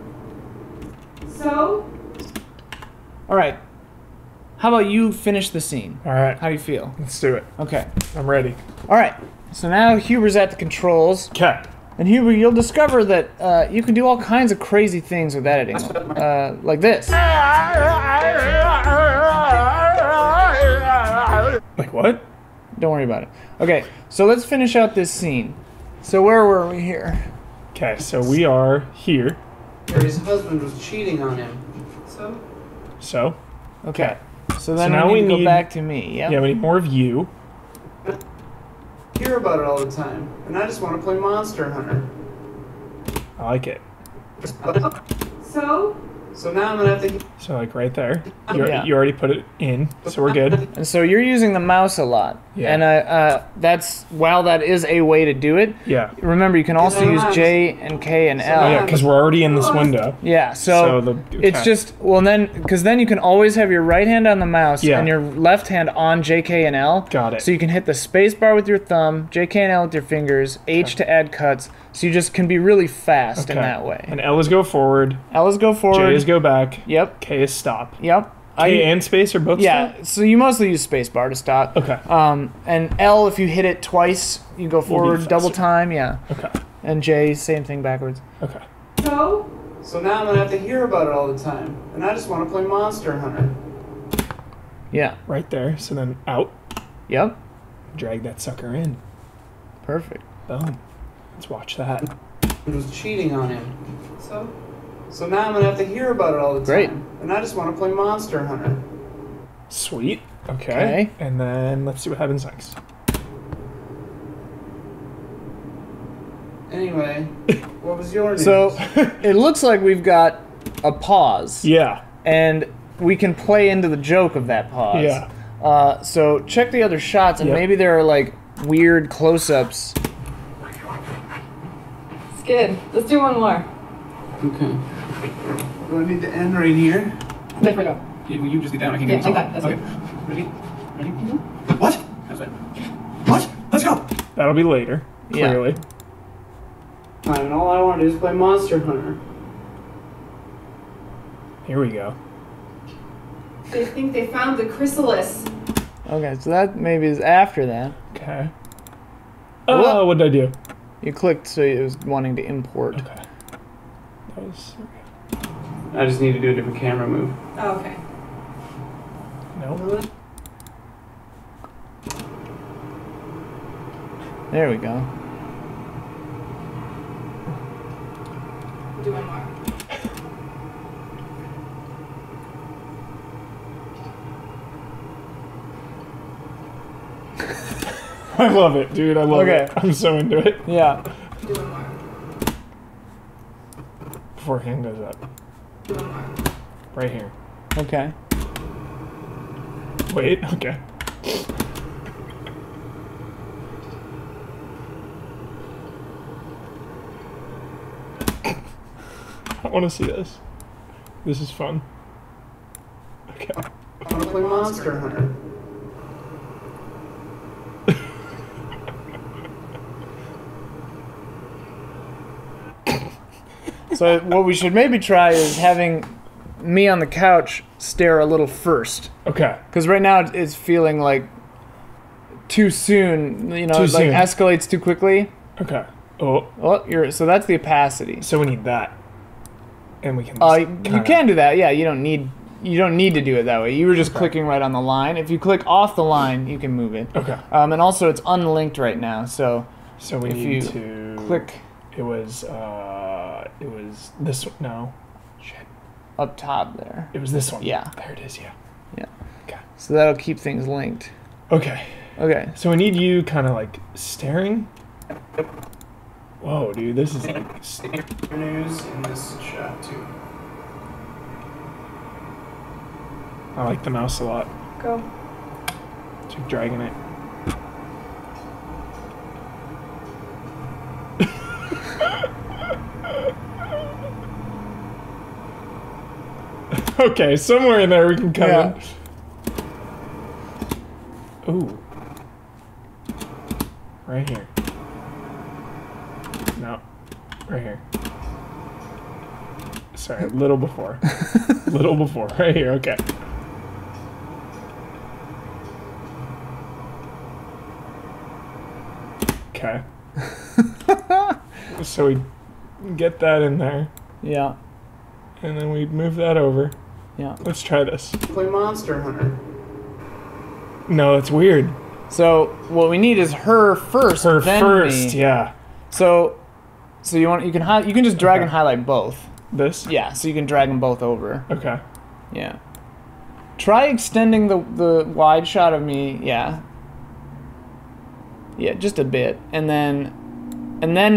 So? All right. How about you finish the scene? All right. How do you feel? Let's do it. Okay. I'm ready. All right. So now Huber's at the controls. Okay. And Huber, you'll discover that you can do all kinds of crazy things with editing. Like this. Like what? Don't worry about it. Okay, so let's finish out this scene. So where were we here? Okay, so we are here. His husband was cheating on him. So? Okay. So then now we we need to need- go back to me, yeah? Yeah, we need more of you. Hear about it all the time, and I just want to play Monster Hunter. I like it. So? So now I'm gonna have to. So like right there. Yeah. You already put it in, so we're good. And so you're using the mouse a lot. Yeah. And that's, while that is a way to do it, Yeah. remember you can also use J and K and L. Yeah, because we're already in this window. Yeah, so it's just, well then, because then you can always have your right hand on the mouse and your left hand on J, K, and L. Got it. So you can hit the space bar with your thumb, J, K, and L with your fingers, H to add cuts, so you just can be really fast in that way. And L is go forward. L is go forward. J is go back. Yep. K is stop. Yep. K and space are both stop? So you mostly use space bar to stop. Okay. And L, if you hit it twice, you go forward double time, Okay. And J, same thing backwards. Okay. So? So now I'm gonna have to hear about it all the time, and I just want to play Monster Hunter. Yeah. Right there. So then out. Yep. Drag that sucker in. Perfect. Boom. Let's watch that. He was cheating on him. So now I'm gonna have to hear about it all the time. Great. And I just want to play Monster Hunter. Sweet. Okay. Okay. And then let's see what happens next. Anyway, what was your news? So it looks like we've got a pause. Yeah. And we can play into the joke of that pause. Yeah. So check the other shots, and Yep. maybe there are like weird close-ups. It's good. Let's do one more. Okay. Do I need to end right here? There we go. Yeah, will you just get down? I can Yeah, get like that. That's Okay. good. Ready? Ready? What? How's that? What? Let's go! That'll be later. Yeah. Clearly. Fine, and all I want to do is play Monster Hunter. Here we go. They think they found the chrysalis. Okay, so that maybe is after that. Okay. Oh, what did I do? You clicked so it was wanting to import. Okay. That was... I just need to do a different camera move. Oh, okay. No. There we go. Do one more. I love it, dude. I love it. I'm so into it. Yeah. Doing more. Before hand goes up. Doing more. Right here. Okay. Wait, okay. I want to see this. This is fun. Okay. I want to play Monster Hunter. So what we should maybe try is having me on the couch stare a little first. Okay. Because right now it's feeling like too soon. You know, Too it like soon. escalates too quickly. Okay. Oh, Well, so that's the opacity. so we need that, and we can. You can do that. Yeah, you don't need to do it that way. You were just clicking right on the line. If you click off the line, you can move it. Okay. And also it's unlinked right now. So So we if need you to click It was this one. No. Shit. up top there. It was this one. Yeah. There it is. Yeah. Yeah. Okay. So that'll keep things linked. Okay. Okay. So we need you kind of like staring. Whoa, dude, this is like. News in this shot too. I like the mouse a lot. Go. Keep dragging it. Okay, somewhere in there we can come in. Ooh. Right here. No. Right here. Sorry, a little before. Little before. Right here, okay. Okay. So we get that in there, Yeah. and then we move that over. Yeah. Let's try this. Play Monster Hunter. No, that's weird. So what we need is her first. Her then first, me. yeah. So you can just drag and highlight both. This? Yeah. So you can drag them both over. Okay. Yeah. Try extending the wide shot of me. Yeah. Yeah, just a bit, and then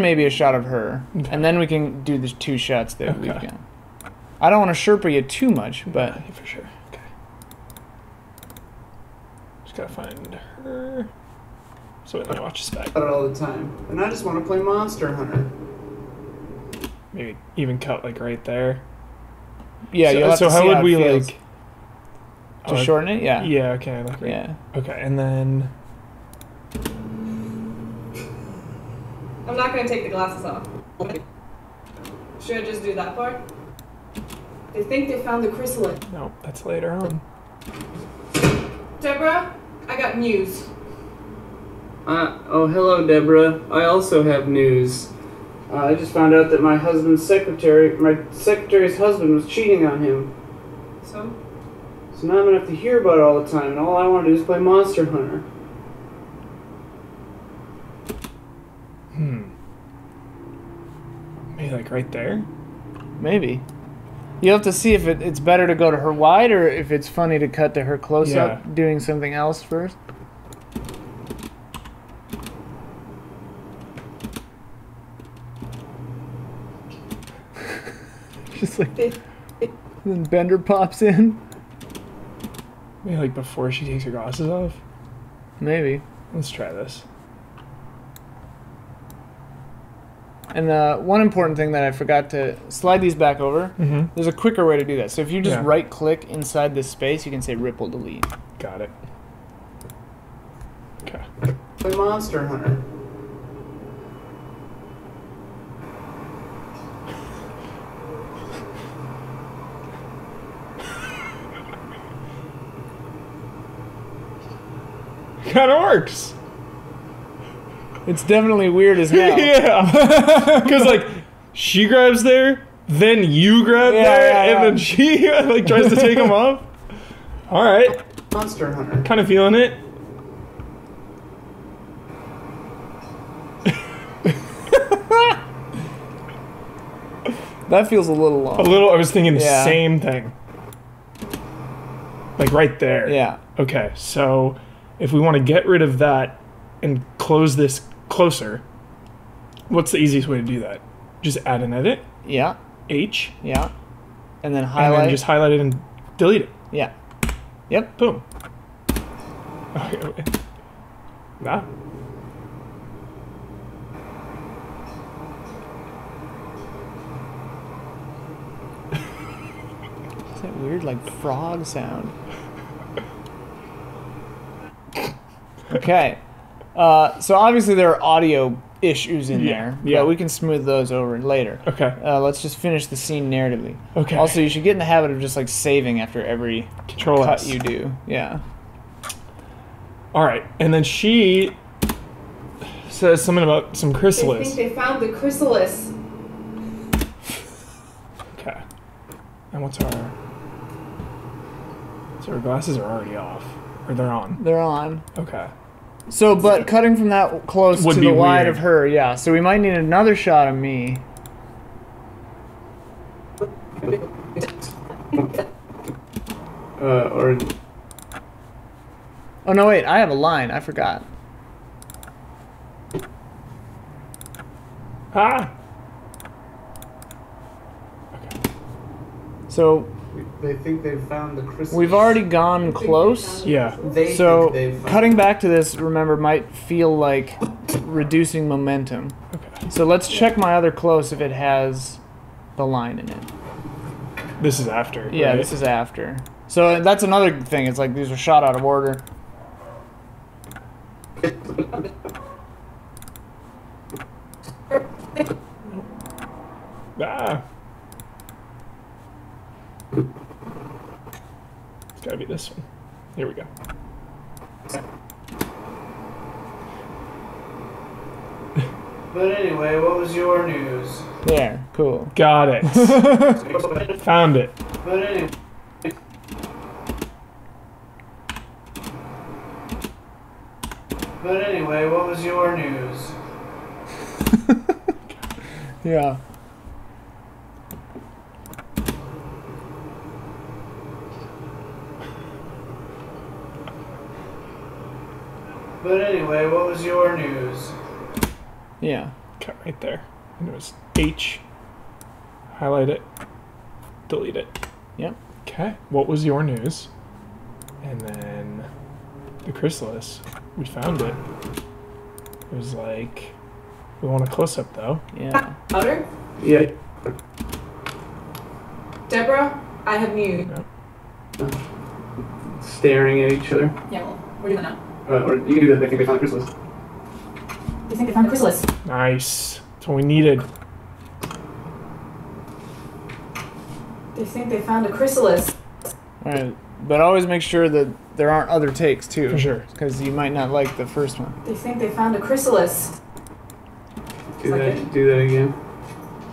maybe a shot of her, Okay. and then we can do the two shots that we've Okay. got. I don't want to Sherpa you too much, but Yeah, for sure. Okay. Just gotta find her. So wait, let me watch this back. About it all the time, and I just want to play Monster Hunter. Maybe even cut like right there. yeah, you'll have So to how see would it we feels. like? To shorten it? Yeah. Yeah. Okay. Like right. Yeah. Okay, and then. I'm not gonna take the glasses off. Should I just do that part? They think they found the chrysalis. No, that's later on. Deborah, I got news. Oh, hello, Deborah. I also have news. I just found out that my secretary's husband was cheating on him. So? So now I'm gonna have to hear about it all the time, and all I want to do is play Monster Hunter. Maybe like right there. Maybe. You have to see if it's better to go to her wide or if it's funny to cut to her close up Yeah. doing something else first. Just like then Bender pops in. Maybe like before she takes her glasses off. Maybe. Let's try this. And one important thing that I forgot to slide these back over. Mm-hmm. There's a quicker way to do that. So if you just Yeah. right click inside this space, you can say ripple delete. Got it. Okay. Play Monster Hunter. Kind of works. It's definitely weird as hell. Yeah. Because like she grabs there, then you grab Yeah, there, yeah, yeah. and then she like tries to take them off. All right. Monster Hunter. Kind of feeling it. That feels a little long. A little. I was thinking the Yeah. same thing. Like right there. Yeah. Okay. So if we want to get rid of that and close this closer, what's the easiest way to do that? Just add an edit, Yeah. H, Yeah. And then highlight. and then just highlight it and delete it. Yeah. Yep. Boom. Okay, okay. Nah. Is that weird, like, frog sound? Okay. So obviously there are audio issues in there. Yeah. But we can smooth those over later. Okay. Let's just finish the scene narratively. Okay. Also, you should get in the habit of just, like, saving after every Control cut S. you do. Yeah. All right, and then she says something about some They chrysalis. think they found the chrysalis. Okay. And what's our... So her glasses are already off. Or they're on. They're on. Okay. So, but cutting from that close Would to be the wide weird. of her, yeah. So we might need another shot of me. Or Oh, no, wait. I have a line. I forgot. Ah! So they think they've found the chrysalis. we've already gone close. Yeah. They So think they've found cutting back to this, remember, might feel like reducing momentum. Okay. So let's check my other close if it has the line in it. This is after. Yeah, right? this is after. So that's another thing. It's like these are shot out of order. Ah! It's gotta be this one. Here we go. But anyway, what was your news? There, cool. Got it. Found it. But anyway. But anyway, what was your news? Yeah. But anyway, what was your news? Yeah. Okay, right there. And it was H. Highlight it. Delete it. Yep. Okay. What was your news? And then the chrysalis. We found it. It was like, we want a close up though. Yeah. Louder? Yeah. Deborah, I have news. Staring at each other. Yeah, well, we're doing that. Or you can do that. They think they found the chrysalis. They think they found the chrysalis. Nice. That's what we needed. They think they found a chrysalis. Alright. But always make sure that there aren't other takes, too. For sure. Because you might not like the first one. They think they found a chrysalis. Do that. Do that again.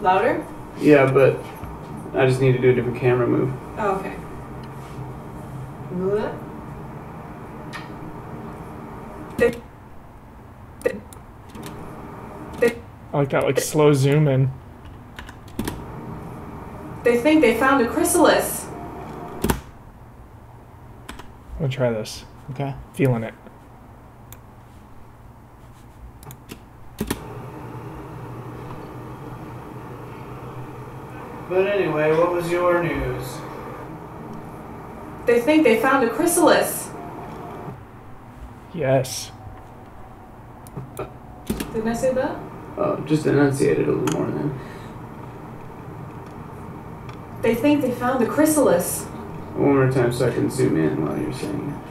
Louder? Yeah, but I just need to do a different camera move. Oh, okay. What? I like that, like slow zoom in. They think they found a chrysalis. I'm gonna try this. Okay. Feeling it. But anyway, what was your news? They think they found a chrysalis. Yes. Didn't I say that? Just enunciate it a little more then. They think they found a chrysalis. One more time so I can zoom in while you're saying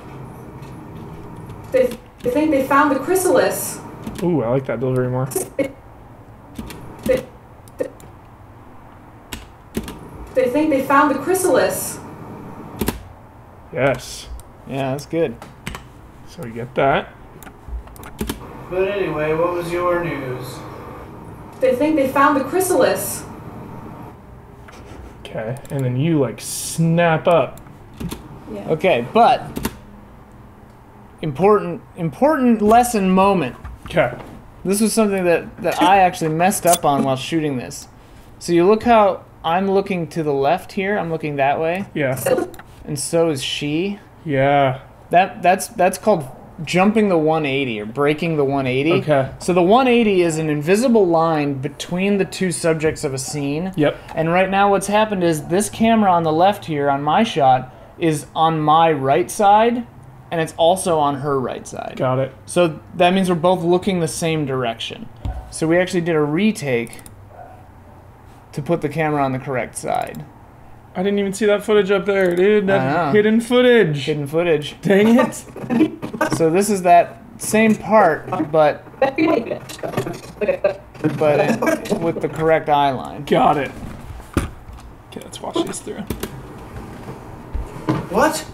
They think they found the chrysalis. Ooh, I like that delivery more. They think they found the chrysalis. Yes. Yeah, that's good. So we get that. it. But anyway, what was your news? They think they found the chrysalis. Okay. And then you like snap up. Yeah. Okay, but important lesson moment. Okay. This was something that I actually messed up on while shooting this. So you look how I'm looking to the left here. I'm looking that way, Yeah. and so is she. Yeah. That's called jumping the 180 or breaking the 180. Okay. So the 180 is an invisible line between the two subjects of a scene. Yep. And right now what's happened is this camera on the left here on my shot is on my right side, and it's also on her right side. Got it. So that means we're both looking the same direction. So we actually did a retake to put the camera on the correct side. I didn't even see that footage up there, dude. I That know. hidden footage. Hidden footage. Dang it. So this is that same part, but with the correct eye line. Got it. Okay, let's watch this through. What?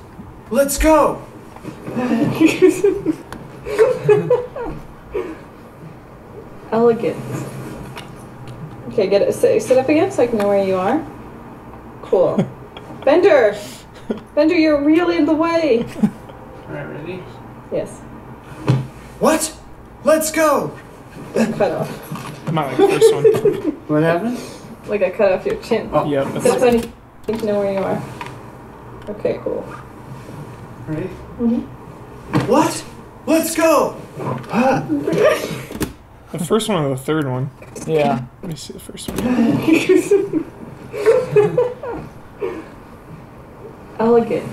Let's go! Elegant. Okay, get it. Sit up again so I can know where you are. Cool. Bender! Bender, you're really in the way. Alright, ready? Yes. What? Let's go! Cut off. I might like the first one. What happened? Like I cut off your chin. Oh. Yep. That's when you need to know where you are. Okay, cool. Ready? Mm-hmm. What? Let's go! The first one or the third one? Yeah. Let me see the first one. Elegant.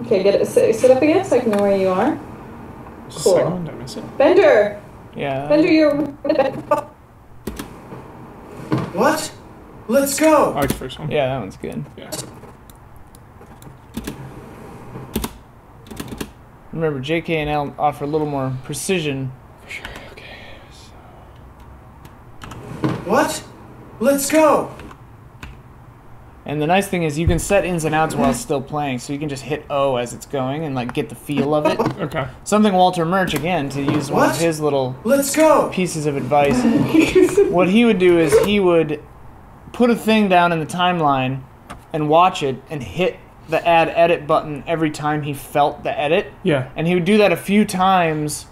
Okay, get it. Sit up again so I can know where you are. Just Cool. a second one. Did I miss it? Bender! Yeah. Bender, you're... What? Let's I go! like the first one. Yeah, that one's good. Yeah. Remember, JK and L offer a little more precision. For sure. Okay. What? Let's go! And the nice thing is you can set ins and outs while it's still playing, so you can just hit O as it's going and like get the feel of it. Okay. Something Walter Murch, again, to use one of What? his little Let's go! pieces of advice. What he would do is he would put a thing down in the timeline and watch it and hit the add edit button every time he felt the edit. Yeah. And he would do that a few times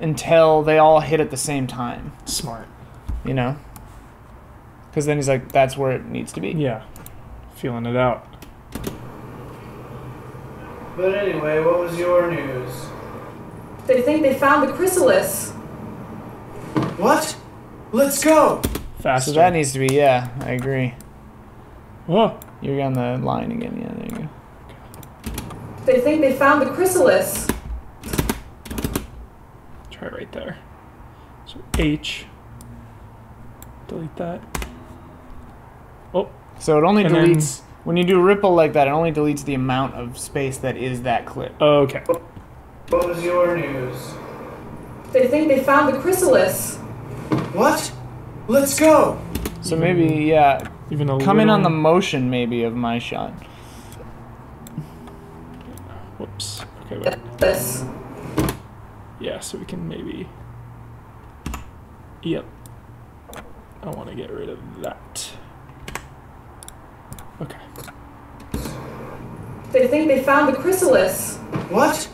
until they all hit at the same time, Smart. you know? Because then he's like, that's where it needs to be. Yeah. Feeling it out. But anyway, what was your news? They think they found the chrysalis. What? Let's go! Faster. So that needs to be, yeah, I agree. Whoa. You're on the line again, yeah, there you go. They think they found the chrysalis. Try right there. So H. Delete that. Oh. So it only And then- deletes, when you do ripple like that, it only deletes the amount of space that is that clip. Okay. What was your news? They think they found the chrysalis. What? Let's go! So maybe, yeah, Even a come in on the little- motion maybe of my shot. Whoops. Okay, wait. This. Yeah, so we can maybe... Yep. I want to get rid of that. Okay. They think they found the chrysalis. What?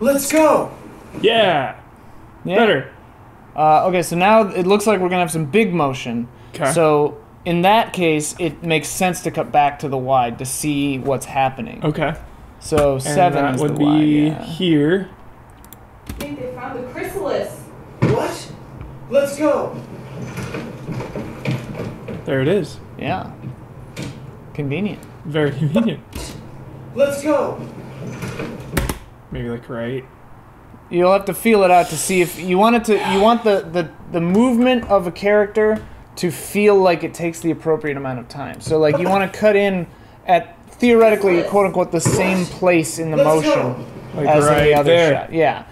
Let's go! Yeah! Yeah. Better. Okay, so now it looks like we're gonna have some big motion. Okay. So in that case, it makes sense to cut back to the wide to see what's happening. Okay. So And 7 that is would the be wide, yeah. here. They think they found the chrysalis. What? Let's go! There it is. Yeah. Convenient. Very convenient. Let's go! Maybe like right. You'll have to feel it out to see if you want it to. You want the movement of a character to feel like it takes the appropriate amount of time. So like you want to cut in at theoretically quote unquote the same place in the Let's motion go. Like as in right the other there. shot. Yeah,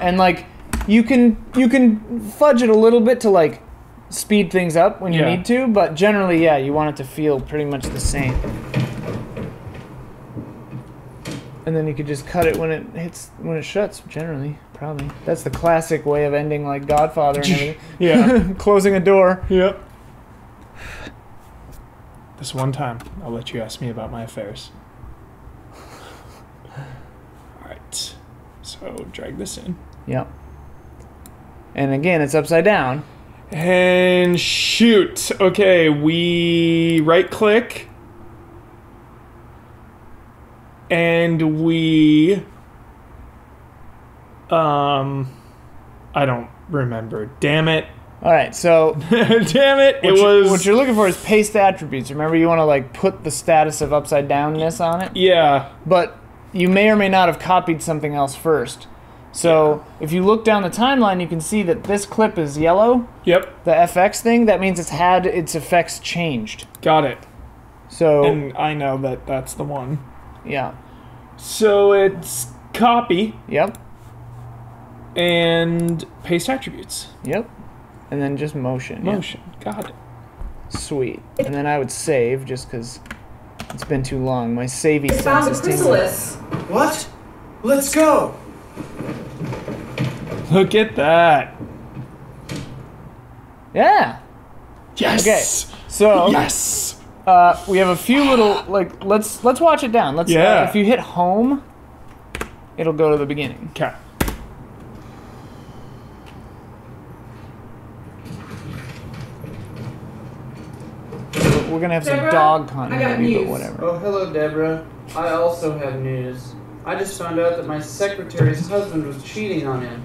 and like you can fudge it a little bit to like speed things up when you Yeah. need to, but generally, yeah, you want it to feel pretty much the same. And then you could just cut it when it shuts, generally, probably. That's the classic way of ending like Godfather and everything. Yeah. Closing a door. Yep. This one time, I'll let you ask me about my affairs. Alright. So, drag this in. Yep. And again, it's upside down. And shoot. Okay, we right click. And we I don't remember. Damn it. All right, so damn it. What you're looking for is paste attributes. Remember, you want to like put the status of upside downness on it. Yeah. But you may or may not have copied something else first. So if you look down the timeline, you can see that this clip is yellow. Yep. The FX thing, that means it's had its effects changed. Got it. So and I know that that's the one. Yeah. So it's copy. Yep. And paste attributes. Yep. And then just motion. Motion. Got it. Sweet. And then I would save just because it's been too long. My savey sense Found the is chrysalis. What? Let's go! Look at that. Yeah. Yes. Okay. So yes. We have a few little like let's watch it down. Let's if you hit home, it'll go to the beginning. Okay. We're gonna have some Deborah, dog I got continuity, but news. whatever. Oh, hello, Deborah. I also have news. I just found out that my secretary's husband was cheating on him.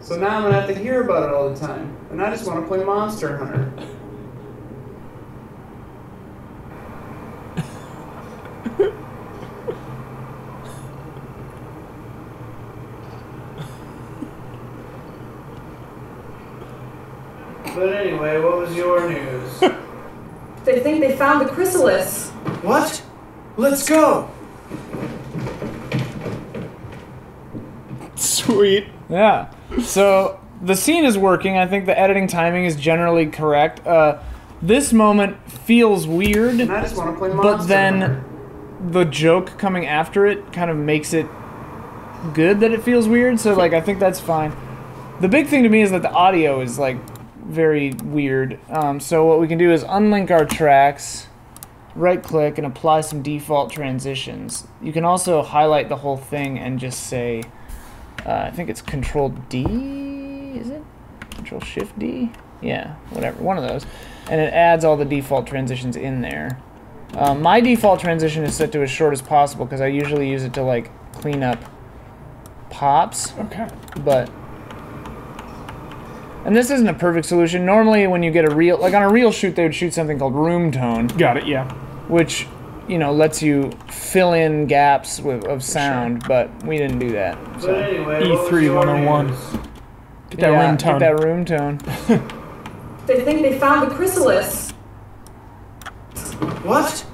So now I'm gonna have to hear about it all the time. And I just want to play Monster Hunter. But anyway, what was your news? They think they found the chrysalis. What? Let's go! Sweet. Yeah. So the scene is working. I think the editing timing is generally correct. This moment feels weird, And I just want to play Monster but then Hunter. the joke coming after it kind of makes it good that it feels weird. So like I think that's fine. The big thing to me is that the audio is like very weird. So what we can do is unlink our tracks, right click, and apply some default transitions. You can also highlight the whole thing and just say, I think it's Control D, is it? Control Shift D? Yeah, whatever, one of those. And it adds all the default transitions in there. My default transition is set to as short as possible because I usually use it to like clean up pops. Okay. But and this isn't a perfect solution. Normally when you get a reel, like on a reel shoot, they would shoot something called room tone. Got it, yeah. Which, you know, lets you fill in gaps of sound, but we didn't do that. So. But anyway, what was E3 your 101. news? Get that room tone. Get that room tone. They think they found the chrysalis. What?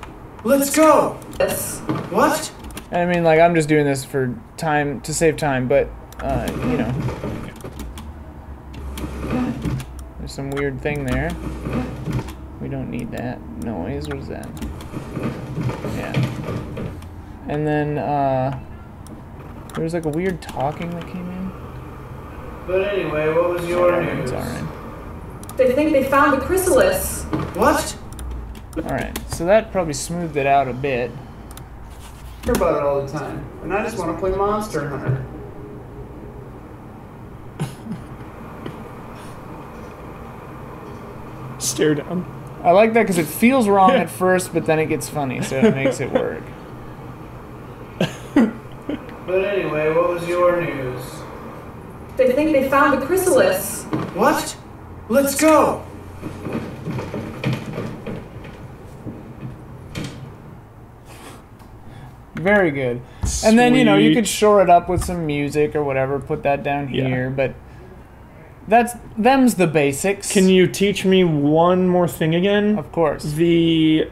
Let's go! Yes. What? I mean, like, I'm just doing this for time, to save time, but, you know. There's some weird thing there. We don't need that noise. What is that? Yeah. And then, there was like a weird talking that came in. But anyway, what was your It's news? alright. They think they found the chrysalis. What? Alright, so that probably smoothed it out a bit. Hear about it all the time. And I just want to play Monster Hunter. Stare down. I like that because it feels wrong at first, but then it gets funny, so it makes it work. But anyway, what was your news? They think they found the chrysalis. What? Let's go! Very good. And then, you know, you Sweet. could shore it up with some music or whatever, put that down Yeah. here, but them's the basics. Can you teach me one more thing again? Of course. The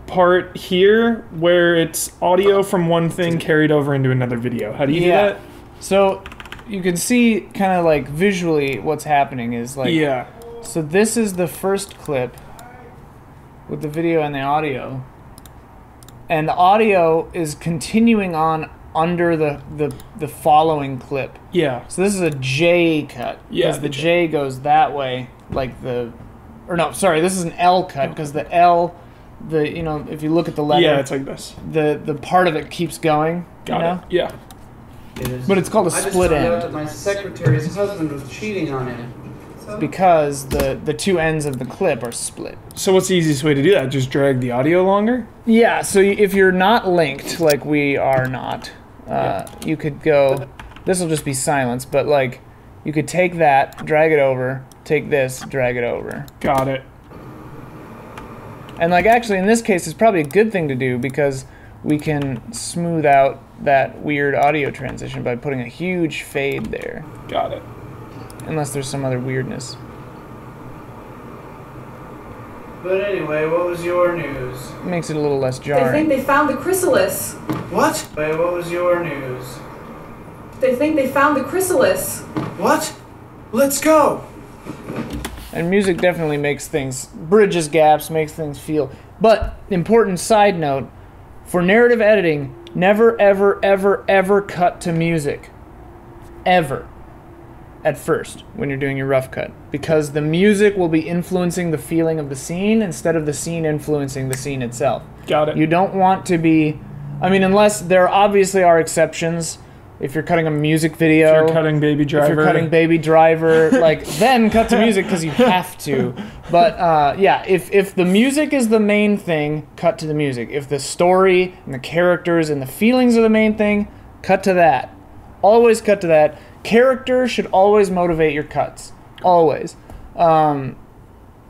part here where it's audio from one thing carried over into another video. How do you do that? So you can see kind of like visually what's happening is like, Yeah. so this is the first clip with the video and the audio. And the audio is continuing on under the following clip. Yeah. So this is a J cut. Yeah, Because the the J goes that way, like the, or no, sorry, this is an L cut because the L, you know, if you look at the letter, Yeah, it's like this. the part of it keeps going. Got you know? it. Yeah. It is. But it's called a I just split found out end that my secretary's husband was cheating on him. because the two ends of the clip are split. So what's the easiest way to do that? Just drag the audio longer? Yeah, so if you're not linked, like we are not, you could go, this will just be silence, but like, you could take that, drag it over, take this, drag it over. Got it. And like, actually, in this case, it's probably a good thing to do because we can smooth out that weird audio transition by putting a huge fade there. Got it. Unless there's some other weirdness. But anyway, what was your news? It makes it a little less They jarring. think they found the chrysalis. What? Wait, what was your news? They think they found the chrysalis. What? Let's go! And music definitely makes things, bridges gaps, makes things feel. But, important side note, for narrative editing, never, ever, ever, ever cut to music. Ever. At first, when you're doing your rough cut. Because the music will be influencing the feeling of the scene instead of the scene influencing the scene itself. Got it. You don't want to be, I mean, unless there obviously are exceptions. If you're cutting a music video. If you're cutting Baby Driver. If you're cutting Baby Driver, like, then cut to music because you have to. But, yeah, if the music is the main thing, cut to the music. If the story and the characters and the feelings are the main thing, cut to that. Always cut to that. Character should always motivate your cuts. Always. In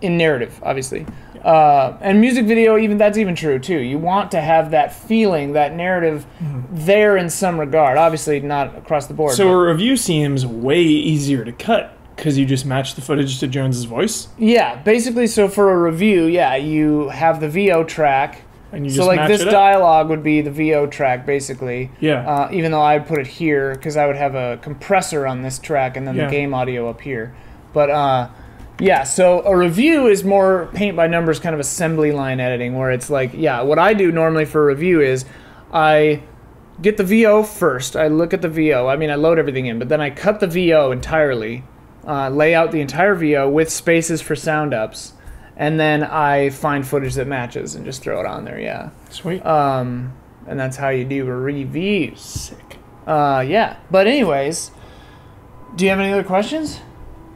narrative, obviously. And music video, that's even true, too. You want to have that feeling, that narrative there in some regard. Obviously, not across the board. So a review seems way easier to cut because you just match the footage to Jones's voice? Yeah, basically, so for a review, yeah, you have the VO track. And you So just like match this it up? dialogue would be the VO track, basically. Yeah. Even though I'd put it here, because I would have a compressor on this track and then Yeah. the game audio up here. But yeah, so a review is more paint by numbers kind of assembly line editing, where it's like, yeah, what I do normally for a review is I get the VO first. I look at the VO. I mean, I load everything in, but then I cut the VO entirely, lay out the entire VO with spaces for sound ups, and then I find footage that matches and just throw it on there, yeah. Sweet. And that's how you do a review. Sick. Yeah. But anyways, do you have any other questions?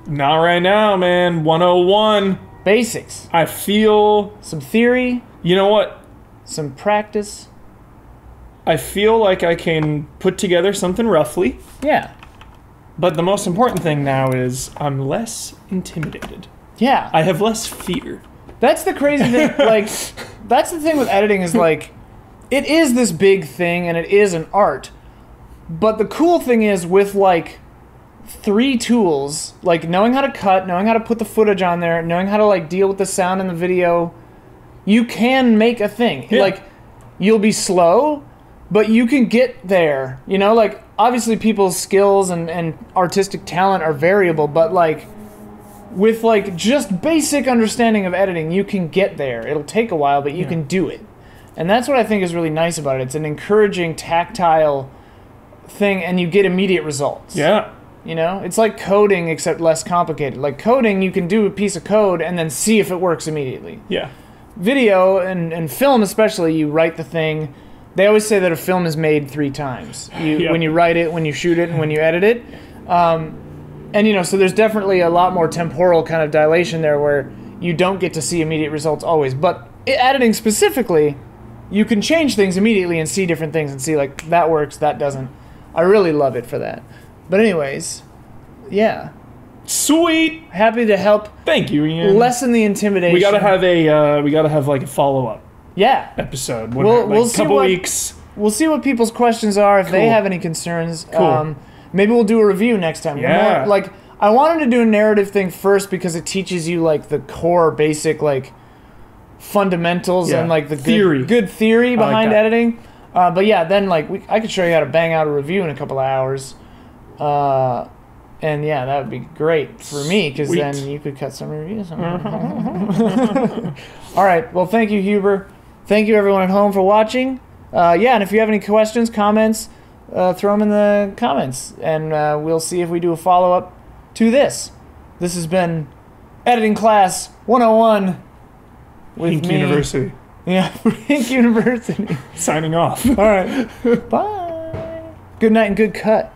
Not right now, man. 101. Basics. I feel... Some theory. You know what? Some practice. I feel like I can put together something roughly. Yeah. But the most important thing now is I'm less intimidated. Yeah. I have less fear. That's the crazy thing. Like, that's the thing with editing is like, it is this big thing and it is an art. But the cool thing is with like 3 tools, like knowing how to cut, knowing how to put the footage on there, knowing how to like deal with the sound in the video, you can make a thing. Yeah. Like, you'll be slow, but you can get there. You know, like, obviously people's skills and artistic talent are variable, but like, with like just basic understanding of editing, you can get there. It'll take a while, but you can do it. And that's what I think is really nice about it. It's an encouraging, tactile thing, and you get immediate results. Yeah. You know? It's like coding, except less complicated. Like coding, you can do a piece of code and then see if it works immediately. Yeah. Video and film especially, you write the thing. They always say that a film is made 3 times. When you write it, when you shoot it, and when you edit it. And, you know, so there's definitely a lot more temporal kind of dilation there where you don't get to see immediate results always. But editing specifically, you can change things immediately and see different things and see, like, that works, that doesn't. I really love it for that. But anyways, yeah. Sweet. Happy to help Thank you, Ian. lessen the intimidation. We gotta have like a follow-up episode. We'll see couple what, weeks. We'll see what people's questions are, if they Cool. have any concerns. Cool. Maybe we'll do a review next time. Yeah. Like, I wanted to do a narrative thing first because it teaches you, like, the core basic, like, fundamentals and, like, the good theory behind editing. But, yeah, then, like, I could show you how to bang out a review in a couple of hours. And, yeah, that would be great for me because then you could cut some reviews. All right. Well, thank you, Huber. Thank you, everyone at home, for watching. Yeah, and if you have any questions, comments, throw them in the comments, and we'll see if we do a follow-up to this. This has been Editing Class 101 with Pink me. University. Yeah, Pink University. Signing off. All right. Bye. Good night and good cut.